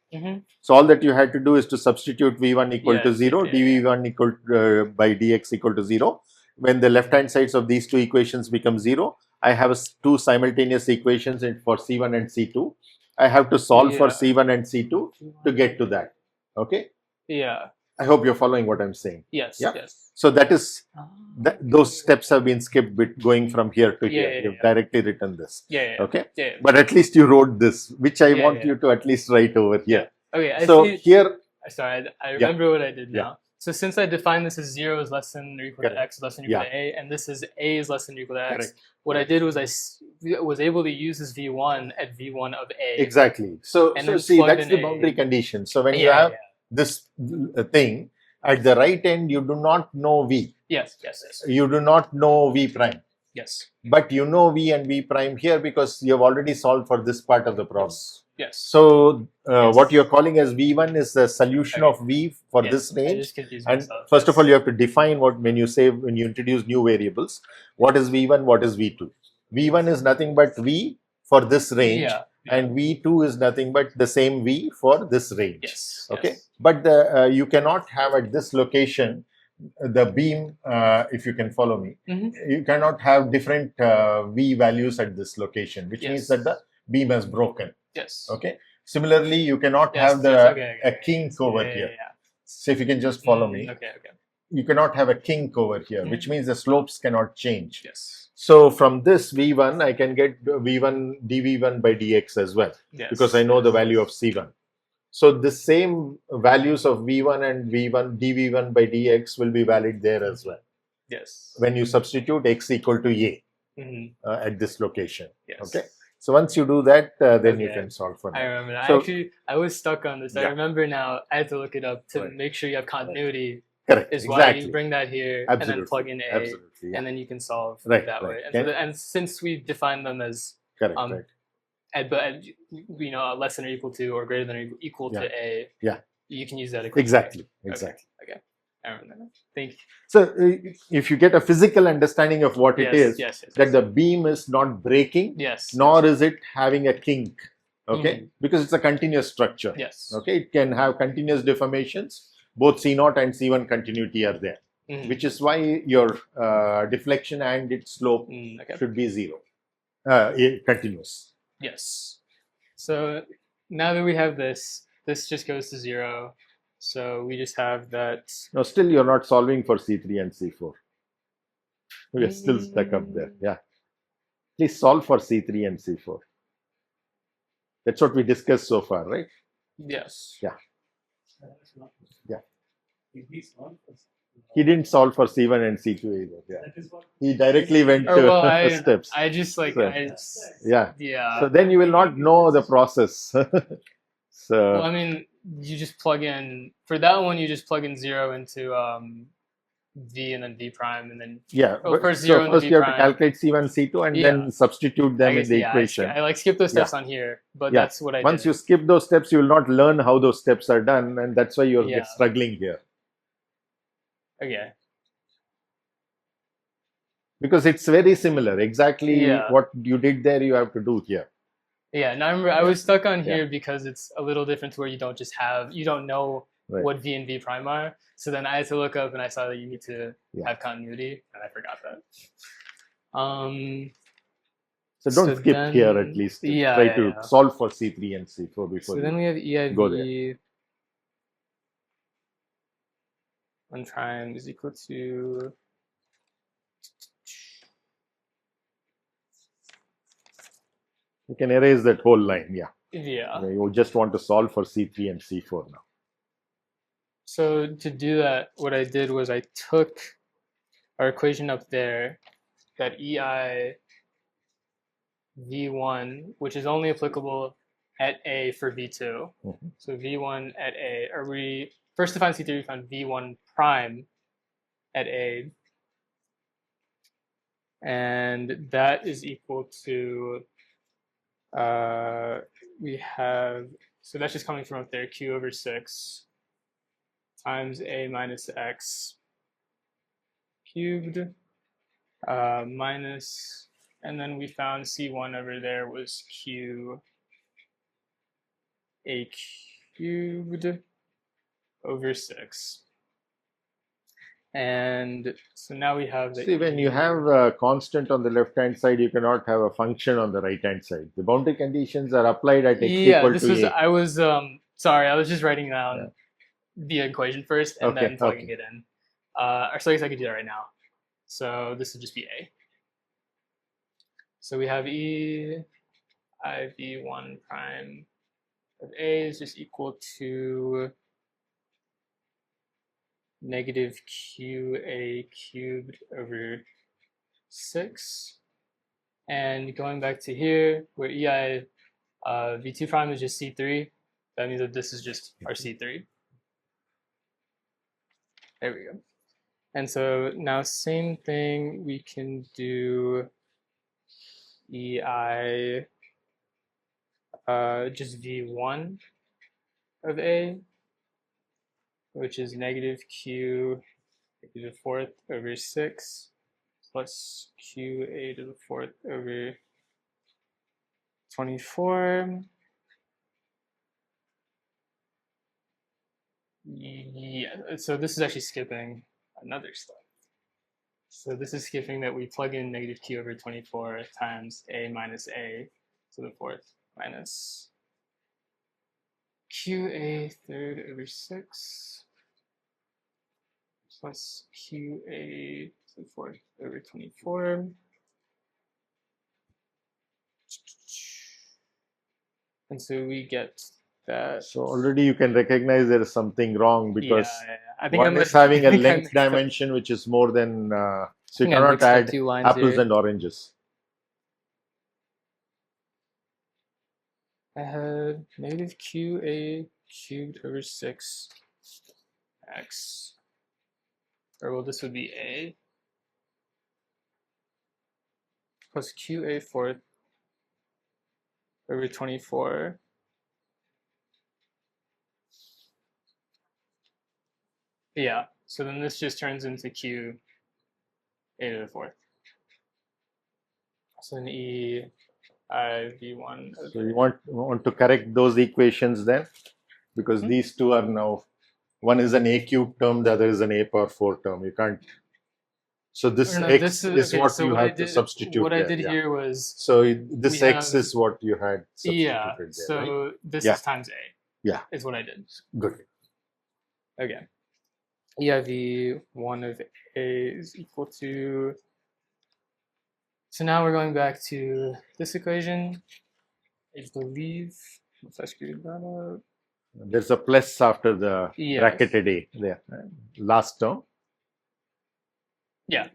So all that you had to do is to substitute V1 equal to 0, dV1 equal by dx equal to 0. When the left hand sides of these two equations become 0, I have two simultaneous equations for C1 and C2. I have to solve for C1 and C2 to get to that. Okay? Yeah. I hope you're following what I'm saying. Yes. Yeah? Yes. So that is, those steps have been skipped going from here to here. You've directly written this. Okay? Yeah. But at least you wrote this, which I want you to at least write over here. Okay. So here, sorry, I remember what I did now. So since I defined this as 0 is less than or equal to x, less than or equal to a, and this is a is less than or equal to x, what I did was I was able to use this v1 at v1 of a. Exactly. So see, that's the boundary condition. So when you have this thing, at the right end, you do not know v. Yes. You do not know v prime. Yes. But you know v and v prime here because you have already solved for this part of the problem. Yes. So Yes. what you're calling as V1 is the solution Okay. of V for Yes, this I range. just confused And myself. first of Yes. all, you have to define when you introduce new variables, what is V1, what is V2. V1 is nothing but V for this range, Yeah. and V2 is nothing but the same V for this range. Yes. Okay, Yes. but you cannot have at this location the beam, if you can follow me, you cannot have different V values at this location, which means that the beam has broken. Yes. Okay. Similarly, you cannot Yes, have yes, okay, a kink over yeah, here. yeah. So if you can just follow me, Okay. Okay. you cannot have a kink over here, which means the slopes cannot change. Yes. So from this V1, I can get V1 dV1 by dx as well, Yes. because I know the value of C1. So the same values of V1 and V1 dV1 by dx will be valid there as well. Yes. When you substitute x equal to A at this location. Yes. Okay. So once you do that, then you Okay. can solve for that. I remember that. So- I was stuck on this. I Yeah. remember now. I had to look it up to Right. make sure you have continuity. Correct. Is why Exactly. you bring that here Absolutely. and then plug in A, Absolutely. Yeah. and then you can solve Right, that right. way. And, Can- and since we define them as Correct. um, right. but less than or equal to or greater than or equal to A, Yeah. you can use that equation. Exactly. Okay. Exactly. Okay. I remember that. Thank you. So if you get a physical understanding of what it is, yes, that the beam is not breaking, yes, nor is it having a kink. Okay, Mhm. because it's a continuous structure. yes. Okay, it can have continuous deformations. Both C0 and C1 continuity are there, Mhm. which is why your deflection and its slope Okay. should be 0, continuous. Yes. So now that we have this just goes to 0. So we just have that. Now, still you're not solving for C3 and C4. We are still stuck up there. Yeah. Please solve for C3 and C4. That's what we discussed so far, right? Yes. Yeah. Yeah. If we solve this, He didn't solve for C1 and C2 either. Yeah. that is what He directly went Or to well, I steps. just like So- Yeah. yeah. So then you will not know the process. So Well, I mean, you just plug in for that one. You just plug in 0 into V and then V prime, and then yeah. Oh, but- first so 0 and first V you have to prime. calculate C1, C2, and Yeah. then substitute them in the yeah, equation. I like skip those steps on here, but Yeah. that's what I Once did. you skip those steps, you will not learn how those steps are done, and that's why you're Yeah. struggling here. Okay. Because it's very similar. Exactly Yeah. what you did there, you have to do here. Yeah, and I remember I was stuck on Yeah. here because it's a little different to where you don't know Right. what V and V prime are. So then I had to look up and I saw that you need to Yeah. have continuity, and I forgot that. So don't So skip here then- at least. yeah, Try yeah, to yeah. solve for C3 and C4 before So then you we have go EIV 1 prime is equal to You can erase that whole line. Yeah. yeah. You just want to solve for C3 and C4 now. So to do that, what I did was I took our equation up there, that EI V1, which is only applicable at A for V2. Mhm. So V1 at A, or we first define C3, we found V1 prime at A. And that is equal to, we have, so that's just coming from up there, Q over 6 times A minus X cubed minus, and then we found C1 over there was Q A cubed over 6. And so now we have the See, when you have a constant on the left-hand side, you cannot have a function on the right-hand side. The boundary conditions are applied at x equal this to was a. I was sorry, I was just writing down the equation first and Okay, then plugging okay. it in. Or so I guess I could do that right now. So this would just be A. So we have E IV1 prime of A is just equal to negative QA cubed over 6. And going back to here, where EI V2 prime is just C3, that means that this is just our C3. There we go. And so now same thing, we can do EI just V1 of A, which is negative Q a to the fourth over 6 plus Q a to the fourth over 24. Yeah, so this is actually skipping another step. So this is skipping that we plug in negative Q over 24 times A minus A to the fourth minus QA third over 6 plus QA to the fourth over 24. And so we get that. So already you can recognize there is something wrong because I think one is having a length dimension which is more than, so you cannot add apples and oranges. I had negative QA cubed over 6 x, or well, this would be A, plus QA fourth over 24. Yeah, so then this just turns into Q A to the fourth. So then E I V1. So you want to correct those equations then, because these two are now, one is an A cube term, the other is an A power 4 term. You can't. So this x is okay, what so you what have I did, to substitute. What there, I did here was, so this x have, is what you had substituted yeah, there. so right? this is times A. Yeah, is what I did. Good. Okay. EIV1 of A is equal to, so now we're going back to this equation. I believe, if I screwed that up. There's a plus after the bracketed A there. Last term. Yeah.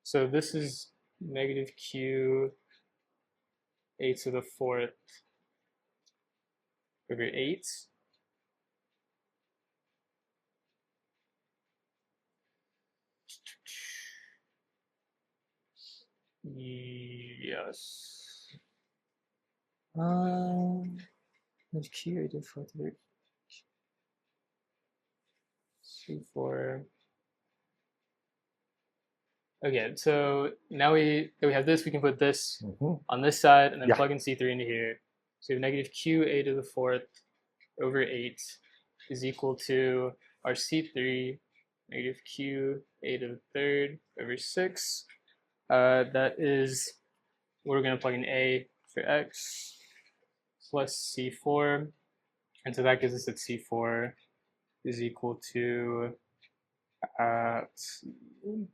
So this is negative Q A to the fourth over 8. Yes. There's Q A to the fourth over C4. Okay, so now we have this, we can put this on this side and then plug in C3 into here. So we have negative Q A to the fourth over 8 is equal to our C3, negative Q A to the third over 6. That is, we're going to plug in A for X plus C4. And so that gives us that C4 is equal to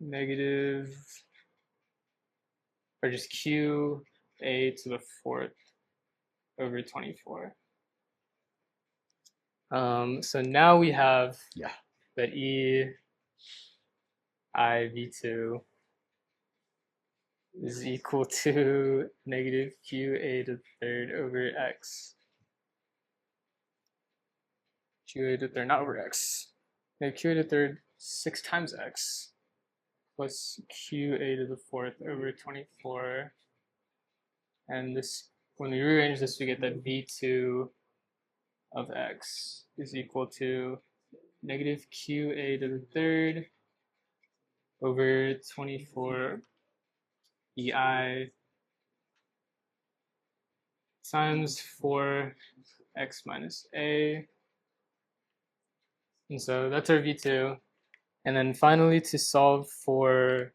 negative, or just Q A to the fourth over 24. So now we have that E I V2 is equal to negative Q A to the third over X. Q A to the third, not over X. Negative Q A to the third 6 times X plus Q A to the fourth over 24. And this, when we rearrange this, we get that V2 of X is equal to negative Q A to the third over 24 EI times 4x minus A. And so that's our V2. And then finally, to solve for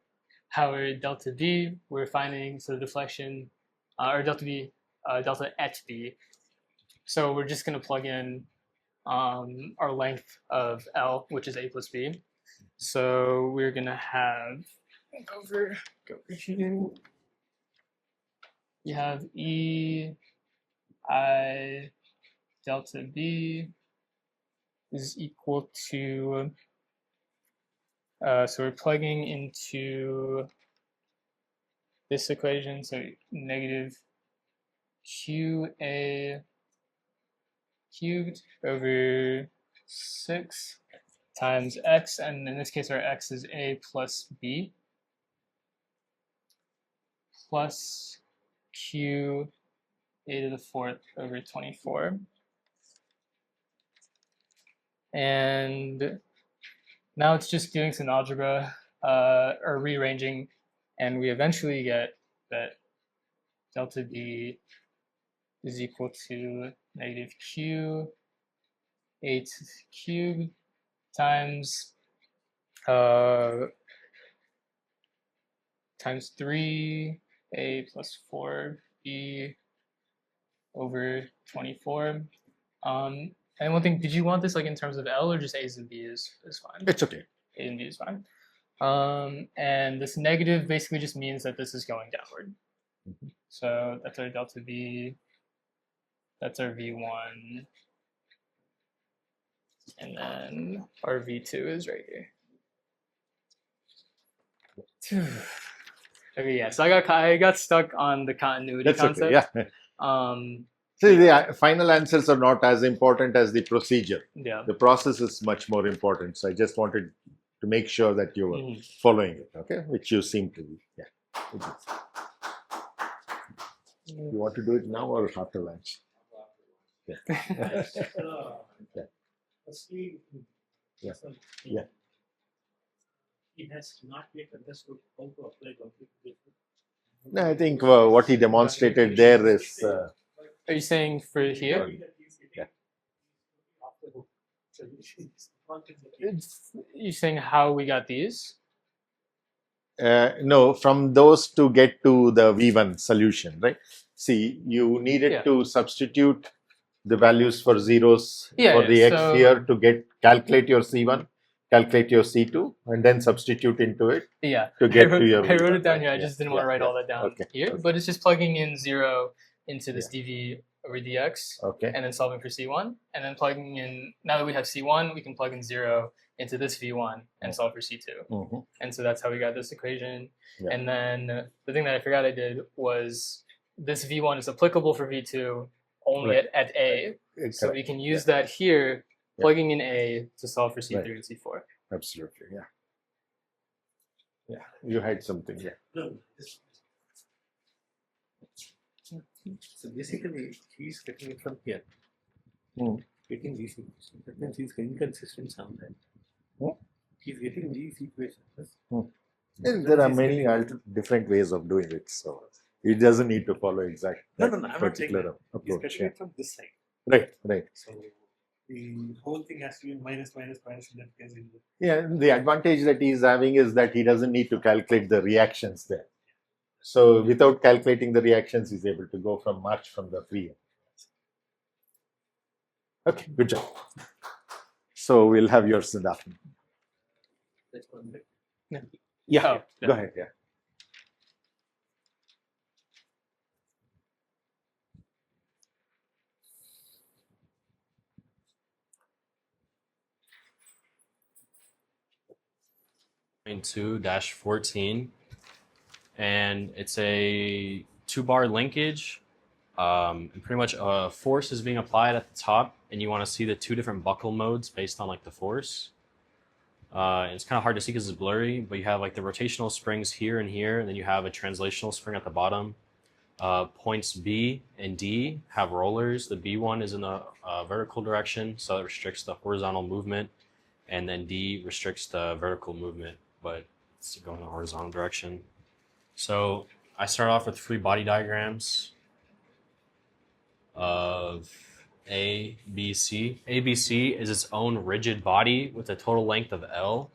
our delta V, we're finding so deflection, or delta V, delta at B. So we're just going to plug in our length of L, which is A plus B. So we're going to have, go over here. You have E I delta B is equal to, so we're plugging into this equation, so negative QA cubed over 6 times X, and in this case our X is A plus B, plus q a to the 4th over 24. And now it's just doing some algebra or rearranging, and we eventually get that delta b is equal to negative q a to the cube times 3a plus 4b over 24. And one thing, did you want this like in terms of L or just A's and B's is fine? It's okay. A and B is fine. And this negative basically just means that this is going downward. So that's our delta V, that's our V1, and then our V2 is right here. Okay, yeah, so I got stuck on the continuity That's concept. okay. Yeah. So the final answers are not as important as the procedure. Yeah. The process is much more important. So I just wanted to make sure that you were following it, okay? Which you seem to be. Yeah. You want to do it now or after lunch? Yeah. Firstly, Yeah. Yeah. he has not yet understood how to apply computation. No, I think what he demonstrated there is. Are you saying for here? Yeah. You're saying how we got these? No, from those to get to the V1 solution, right? See, you needed to substitute the values for zeros for the x here to calculate your C1, calculate your C2, and then substitute into it to get to your I wrote it down here. I just didn't want to write all that down here. Okay. But it's just plugging in 0 into this dv over dx, and then solving for C1, and then plugging in, now that we have C1, we can plug in 0 into this V1 and solve for C2. And so that's how we got this equation. And then the thing that I forgot I did was this V1 is applicable for V2 only at A. So we can use that here, plugging in A to solve for C3 and C4. Absolutely, yeah. Yeah, you had something, No, so basically, he's getting it from here. Getting these equations. That means he's inconsistent somewhere. He's getting these equations. There are many different ways of doing it, so it doesn't need to follow exact I'm not particular He's approach. getting it from this side. Right. So the whole thing has to be minus in that case. Yeah, the advantage that he is having is that he doesn't need to calculate the reactions there. So without calculating the reactions, he's able to go from march from the free end. Okay, good job. So we'll have yours, Siddharth. Yeah, go ahead. Yeah. .2-14, and it's a 2-bar linkage. And pretty much a force is being applied at the top, and you want to see the 2 different buckle modes based on like the force. It's kind of hard to see because it's blurry, but you have like the rotational springs here and here, and then you have a translational spring at the bottom. Points B and D have rollers. The B one is in the vertical direction, so it restricts the horizontal movement, and then D restricts the vertical movement, but it's going in the horizontal direction. So I start off with free body diagrams of A, B, C. A, B, C is its own rigid body with a total length of L,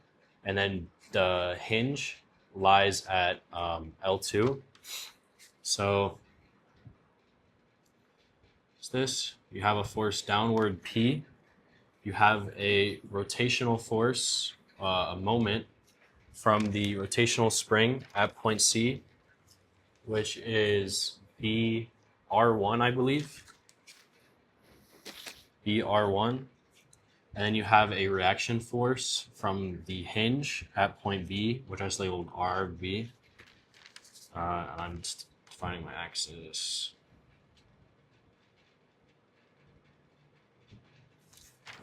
and then the hinge lies at L2. So it's this. You have a force downward P. You have a rotational force, a moment from the rotational spring at point C, which is BR1, I believe. BR1. And then you have a reaction force from the hinge at point B, which I just labeled RB. And I'm just defining my axis.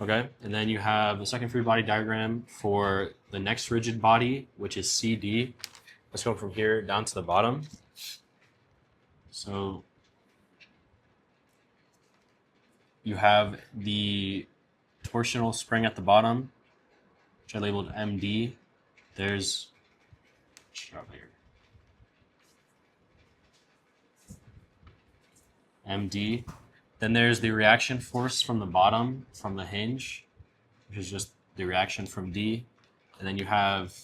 Okay, and then you have the second free body diagram for the next rigid body, which is CD. Let's go from here down to the bottom. So you have the torsional spring at the bottom, which I labeled MD. There's MD. Then there's the reaction force from the bottom, from the hinge, which is just the reaction from D. And then you have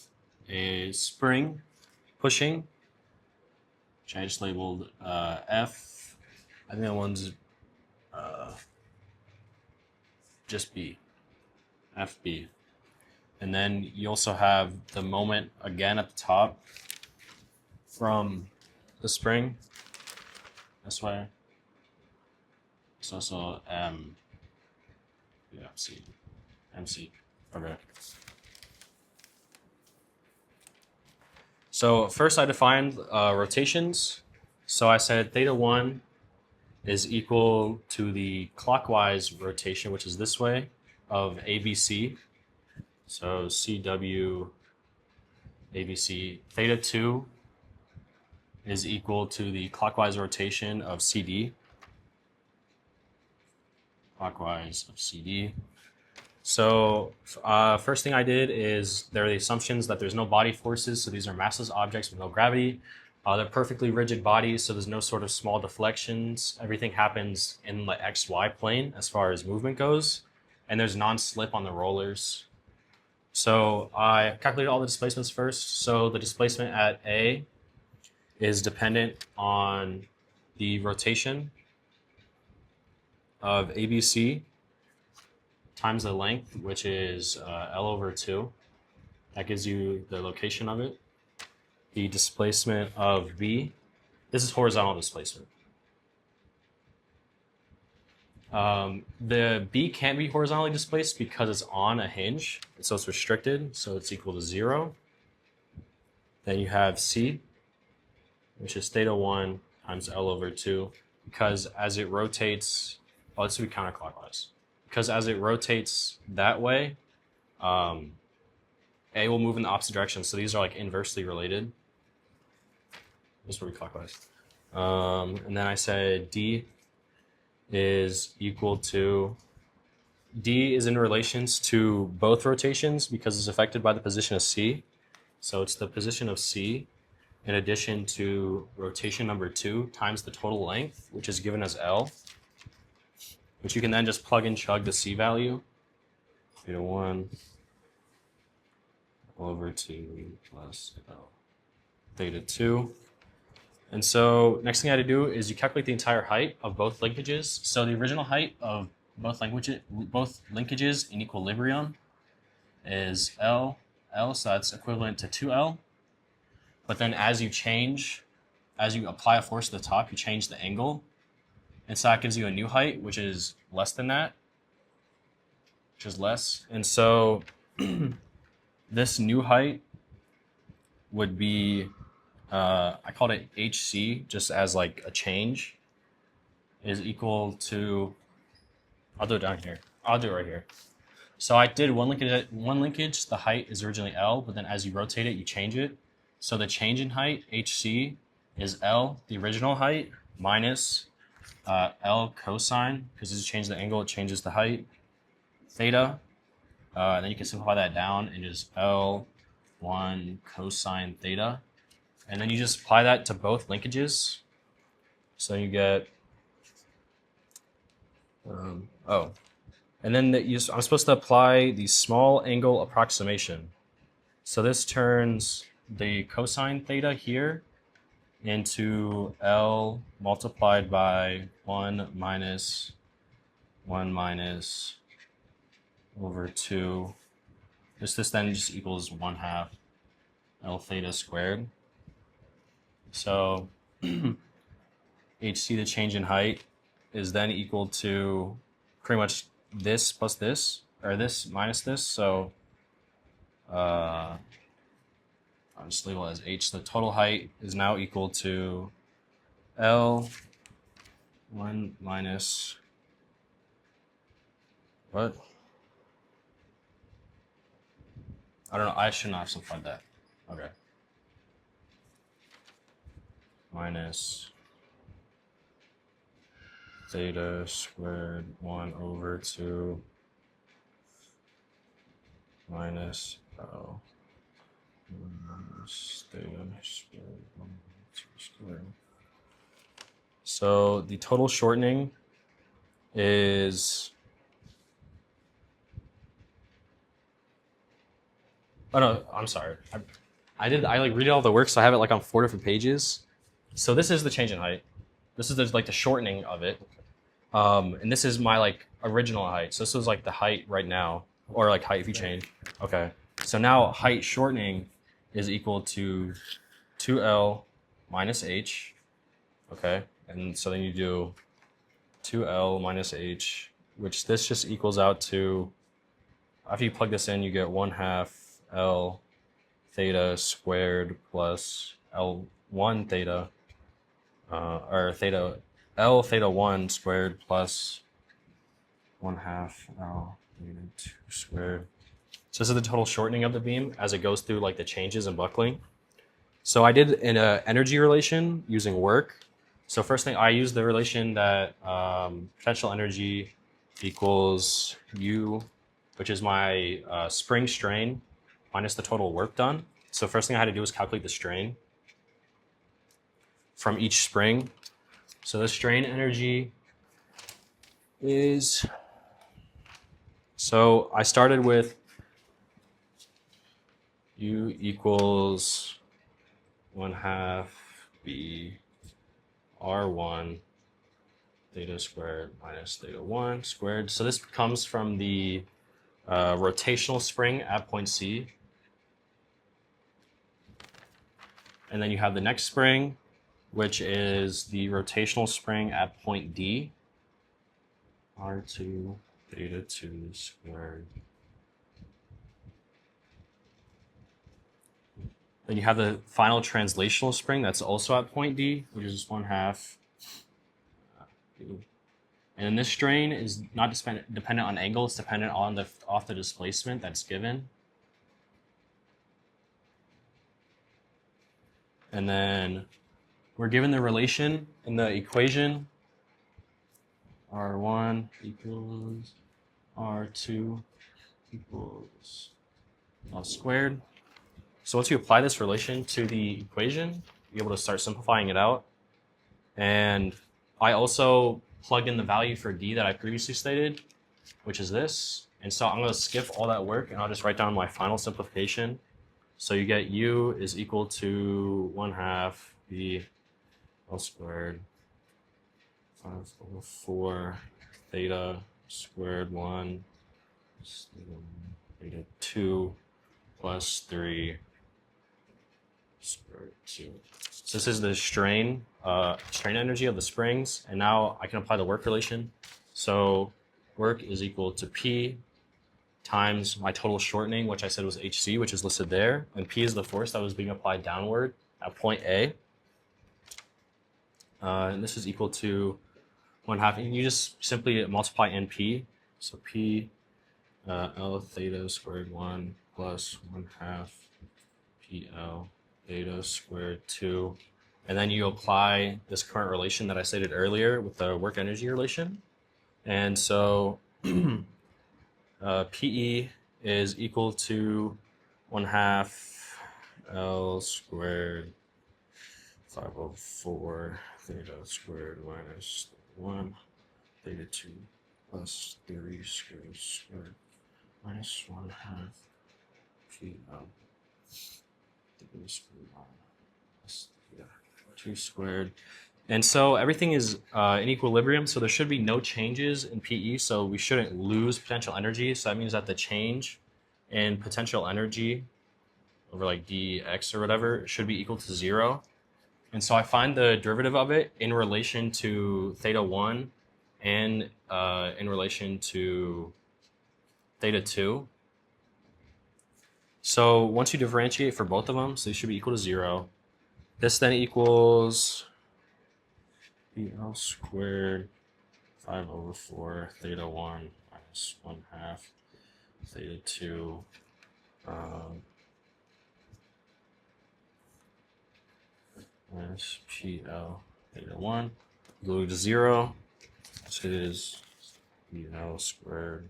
a spring pushing, which I just labeled F. I think that one's just B, FB. And then you also have the moment again at the top from the spring this way. It's also MC. Okay. So first I defined rotations. So I said theta 1 is equal to the clockwise rotation, which is this way, of ABC. So CW ABC. Theta 2 is equal to the clockwise rotation of CD. Clockwise of CD. So first thing I did is there are the assumptions that there's no body forces, so these are massless objects with no gravity. They're perfectly rigid bodies, so there's no sort of small deflections. Everything happens in the XY plane as far as movement goes, and there's non-slip on the rollers. So I calculated all the displacements first. So the displacement at A is dependent on the rotation of ABC times the length, which is L over 2. That gives you the location of it. The displacement of B, this is horizontal displacement. The B can't be horizontally displaced because it's on a hinge, so it's restricted, so it's equal to 0. Then you have C, which is theta 1 times L over 2, because as it rotates, oh, this would be counterclockwise. Because as it rotates that way, A will move in the opposite direction, so these are like inversely related. This will be clockwise. And then I said D is equal to, D is in relations to both rotations because it's affected by the position of C. So it's the position of C in addition to rotation number 2 times the total length, which is given as L, which you can then just plug and chug the C value. Theta 1 over 2 plus L. Theta 2. And so next thing I had to do is you calculate the entire height of both linkages. So the original height of both linkages in equilibrium is L, so that's equivalent to 2L. But then as you apply a force to the top, you change the angle. And so that gives you a new height, which is less than that, which is less. And so this new height would be, I called it HC just as like a change, is equal to, I'll do it down here. I'll do it right here. So I did one linkage, the height is originally L, but then as you rotate it, you change it. So the change in height, HC, is L, the original height, minus L cosine, because as you change the angle, it changes the height, theta. And then you can simplify that down and just L1 cosine theta. And then you just apply that to both linkages. So you get, and then I'm supposed to apply the small angle approximation. So this turns the cosine theta here into L multiplied by 1 minus over 2. This then just equals 1/2 L theta squared. So HC, the change in height, is then equal to pretty much this plus this, or this minus this. So I'll just label it as H. The total height is now equal to L1 minus, what? I don't know. I should not have simplified that. Okay. Minus theta squared 1 over 2 minus L minus theta squared 1 over 2 squared. So the total shortening is, oh no, I'm sorry. I like read all the work, so I have it like on 4 different pages. So this is the change in height. This is like the shortening of it. And this is my like original height. So this is like the height right now, or like height if you change. Okay. So now height shortening is equal to 2L minus H. Okay. And so then you do 2L minus H, which this just equals out to, after you plug this in, you get 1/2 L theta squared plus L1 theta, or theta, L theta 1 squared plus 1/2 L theta 2 squared. So this is the total shortening of the beam as it goes through like the changes in buckling. So I did an energy relation using work. So first thing, I used the relation that potential energy equals U, which is my spring strain minus the total work done. So first thing I had to do was calculate the strain from each spring. So the strain energy is, so I started with U equals 1/2 B R1 theta squared minus theta 1 squared. So this comes from the rotational spring at point C. And then you have the next spring, which is the rotational spring at point D. R2 theta 2 squared. Then you have the final translational spring that's also at point D, which is 1/2. And then this strain is not dependent on angle, it's dependent on off the displacement that's given. And then we're given the relation in the equation, R1 equals R2 equals L squared. So once you apply this relation to the equation, you're able to start simplifying it out. And I also plugged in the value for D that I previously stated, which is this. And so I'm going to skip all that work and I'll just write down my final simplification. So you get U is equal to 1/2 B L squared 5/4 theta squared 1 theta 2 plus 3 squared 2. So this is the strain energy of the springs, and now I can apply the work relation. So work is equal to P times my total shortening, which I said was HC, which is listed there, and P is the force that was being applied downward at point A. And this is equal to 1/2, and you just simply multiply NP. So P L theta squared 1 plus 1/2 PL theta squared 2. And then you apply this current relation that I stated earlier with the work energy relation. And so PE is equal to 1/2 L squared 5/4 theta squared minus 1 theta 2 plus 3 squared minus 1/2 PL theta squared minus 2 squared. And so everything is in equilibrium, so there should be no changes in PE, so we shouldn't lose potential energy. So that means that the change in potential energy over like dx or whatever should be equal to 0. And so I find the derivative of it in relation to theta 1 and in relation to theta 2. So once you differentiate for both of them, so they should be equal to 0. This then equals BL squared 5/4 theta 1 minus 1/2 theta 2 minus PL theta 1 equal to 0. This is BL squared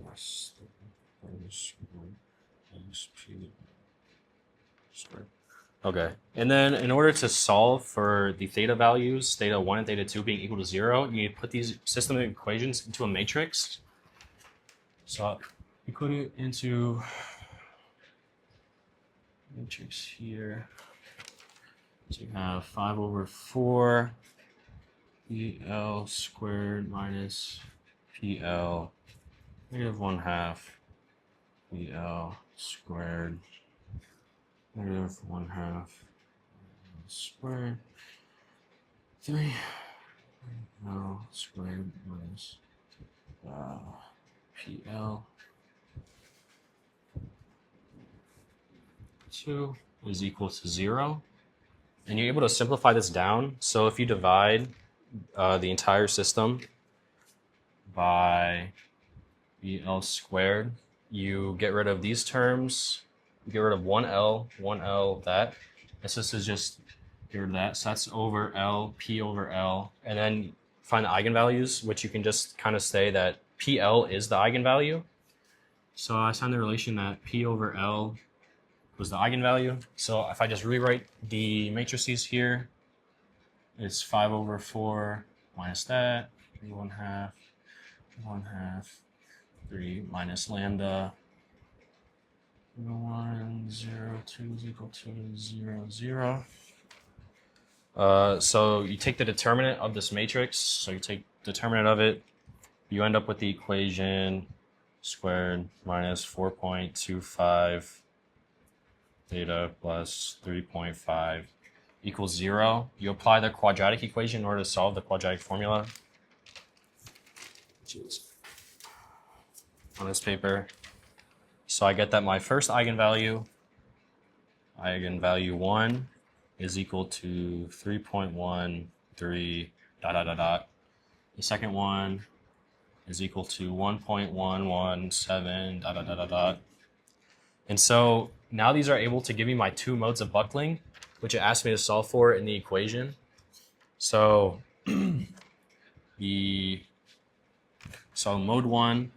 plus P squared. Okay, and then in order to solve for the theta values, theta 1 and theta 2 being equal to 0, you need to put these system equations into a matrix. So you put it into matrix here. So you have 5 over 4 PL squared minus PL negative 1/2 PL squared negative 1/2 squared 3 PL squared minus PL 2 is equal to 0. And you're able to simplify this down. So if you divide the entire system by BL squared, you get rid of these terms. You get rid of 1L, that. And so this is just get rid of that. So that's over L, P over L. And then find the eigenvalues, which you can just kind of say that PL is the eigenvalue. So I find the relation that P over L was the eigenvalue. So if I just rewrite the matrices here, it's 5 over 4 minus that, 3 1/2, 1/2, 3 minus lambda, 1, 0, 2 is equal to 0, 0. So you take the determinant of this matrix, so you take determinant of it, you end up with the equation squared minus 4.25 theta plus 3.5 equals 0. You apply the quadratic equation in order to solve the quadratic formula, which is on this paper. So I get that my first eigenvalue 1, is equal to 3.13 ... The second one is equal to 1.117 ... And so now these are able to give me my 2 modes of buckling, which it asked me to solve for in the equation. So mode 1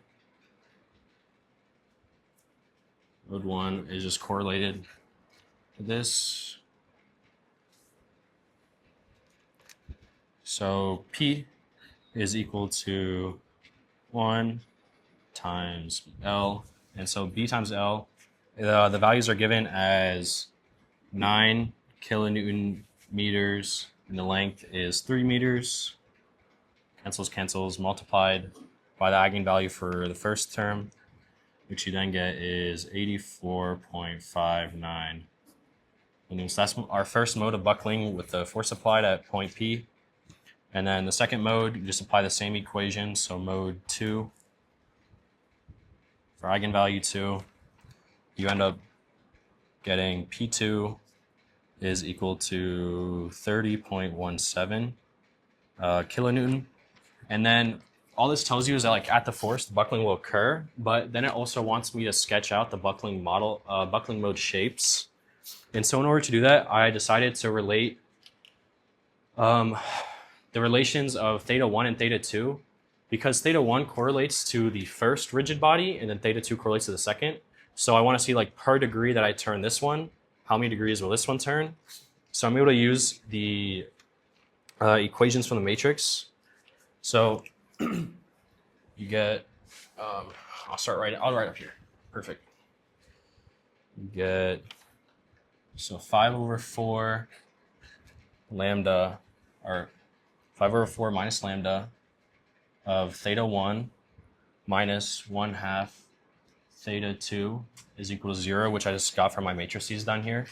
is just correlated to this. So P is equal to 1 times L, and so B times L, the values are given as 9 kilonewton meters, and the length is 3 meters. Cancels, multiplied by the eigenvalue for the first term, which you then get is 84.59. And so that's our first mode of buckling with the force applied at point P. And then the second mode, you just apply the same equation. So mode 2 for eigenvalue 2, you end up getting P2 is equal to 30.17 kilonewton. And then all this tells you is that like at the force, the buckling will occur, but then it also wants me to sketch out the buckling model, buckling mode shapes. And so in order to do that, I decided to relate the relations of theta 1 and theta 2, because theta 1 correlates to the first rigid body and then theta 2 correlates to the second. So I want to see like per degree that I turn this one, how many degrees will this one turn? So I'm able to use the equations from the matrix. So you get, I'll write up here. Perfect. You get, so 5 over 4 lambda, or 5 over 4 minus lambda of theta 1 minus 1/2 theta 2 is equal to 0, which I just got from my matrices down here.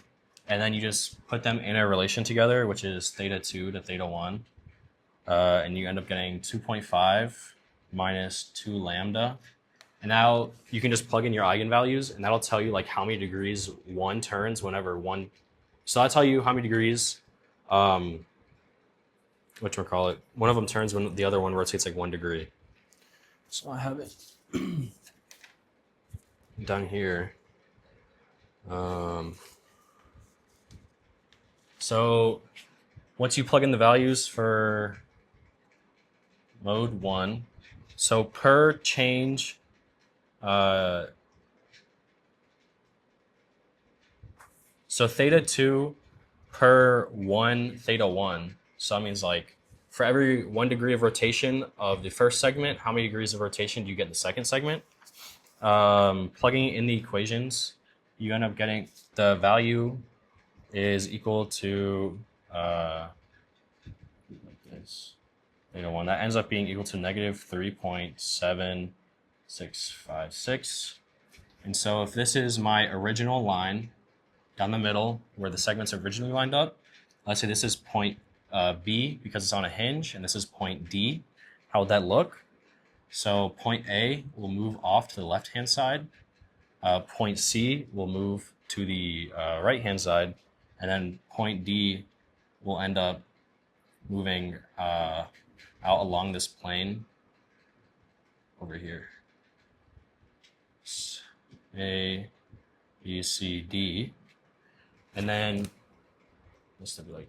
And then you just put them in a relation together, which is theta 2 to theta 1. And you end up getting 2.5 minus 2 lambda. And now you can just plug in your eigenvalues, and that'll tell you like how many degrees one turns whenever one. So that'll tell you how many degrees, one of them turns when the other one rotates like 1 degree. So I have it down here. So once you plug in the values for mode 1, so per change, so theta 2 per 1 theta 1. So that means like for every 1 degree of rotation of the first segment, how many degrees of rotation do you get in the second segment? Plugging in the equations, you end up getting the value is equal to theta 1. That ends up being equal to negative 3.7656. And so if this is my original line down the middle where the segments are originally lined up, let's say this is point B because it's on a hinge, and this is point D. How would that look? So point A will move off to the left-hand side. Point C will move to the right-hand side. And then point D will end up moving out along this plane over here. A, B, C, D. And then this to be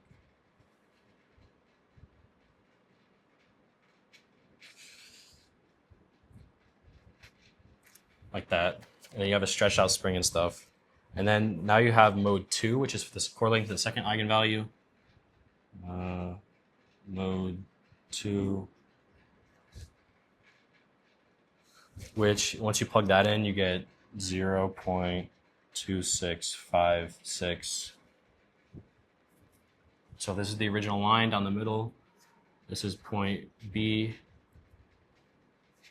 like that. And then you have a stretched out spring and stuff. And then now you have mode 2, which is this correlating to the second eigenvalue. Mode 2, which once you plug that in, you get 0.2656. So this is the original line down the middle. This is point B.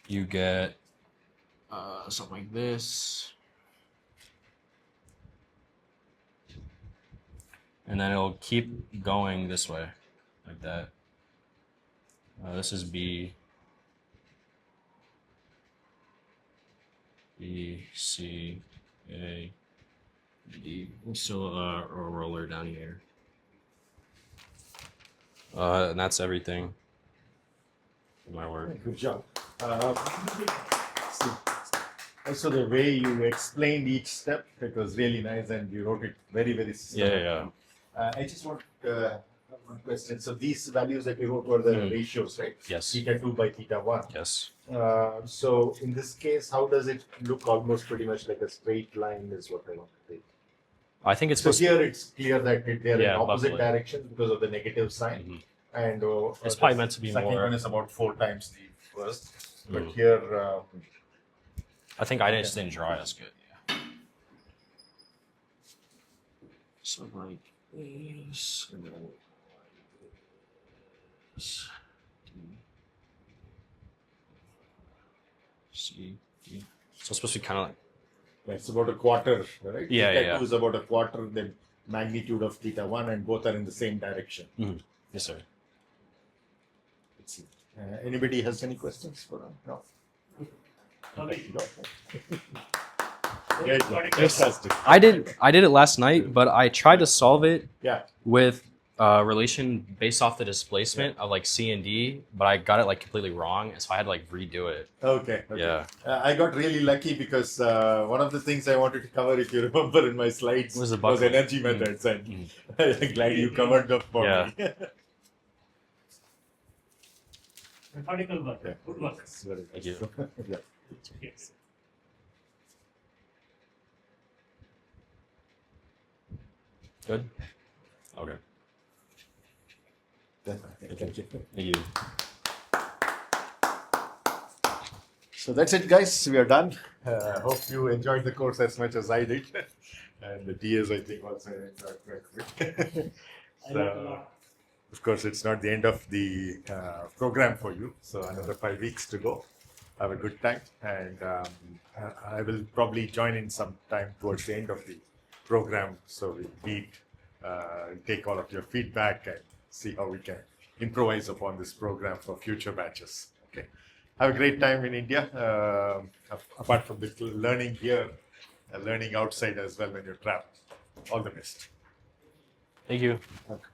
You get something like this. And then it'll keep going this way, like that. This is B. B, C, A, D. There's still a roller down here. And that's everything for my work. Good job. Also, the way you explained each step, it was really nice, and you wrote it very, very systematic. Yeah. I just want one question. So these values that you wrote were the ratios, right? Yes. Theta 2 by theta 1. Yes. So in this case, how does it look? Almost pretty much like a straight line is what I want to say. I think it's So supposed here it's clear that they're in opposite bubbly. directions because of the negative sign. Mhm. And It's probably meant to be second more. one is about 4 times the first. But Mhm. here, I think I just didn't draw it as good. Yeah. So like this, and then this, D, C, D. So it's supposed to be kind of like. it's about a quarter, right? Yeah, Theta yeah. 2 is about a quarter the magnitude of theta 1, and both are in the same direction. Yes, sir. Let's see. Anybody has any questions for him? No. Great. Fantastic. I did it last night, but I tried to solve it Yeah. with relation based off the displacement of like C and D, but I got it like completely wrong, so I had to like redo it. Okay. Yeah. I got really lucky because one of the things I wanted to cover, if you remember in my slides, Was the was buckle. energy methods, and I'm glad you covered up for Yeah. me. Methodical work. Yeah. Good work. Very Thank you. Yeah. Yes. Good. Okay. Thank you. Thank you. So that's it, guys. We are done. Hope you enjoyed the course as much as I did. And the DS, I think, also enjoyed it. I learned a lot. Of course, it's not the end of the program for you. So another 5 weeks to go. Have a good time. And I will probably join in some time towards the end of the program. So we meet, take all of your feedback and see how we can improvise upon this program for future batches. Okay. Have a great time in India. Apart from the learning here, learning outside as well when you travel. All the best. Thank you. Okay.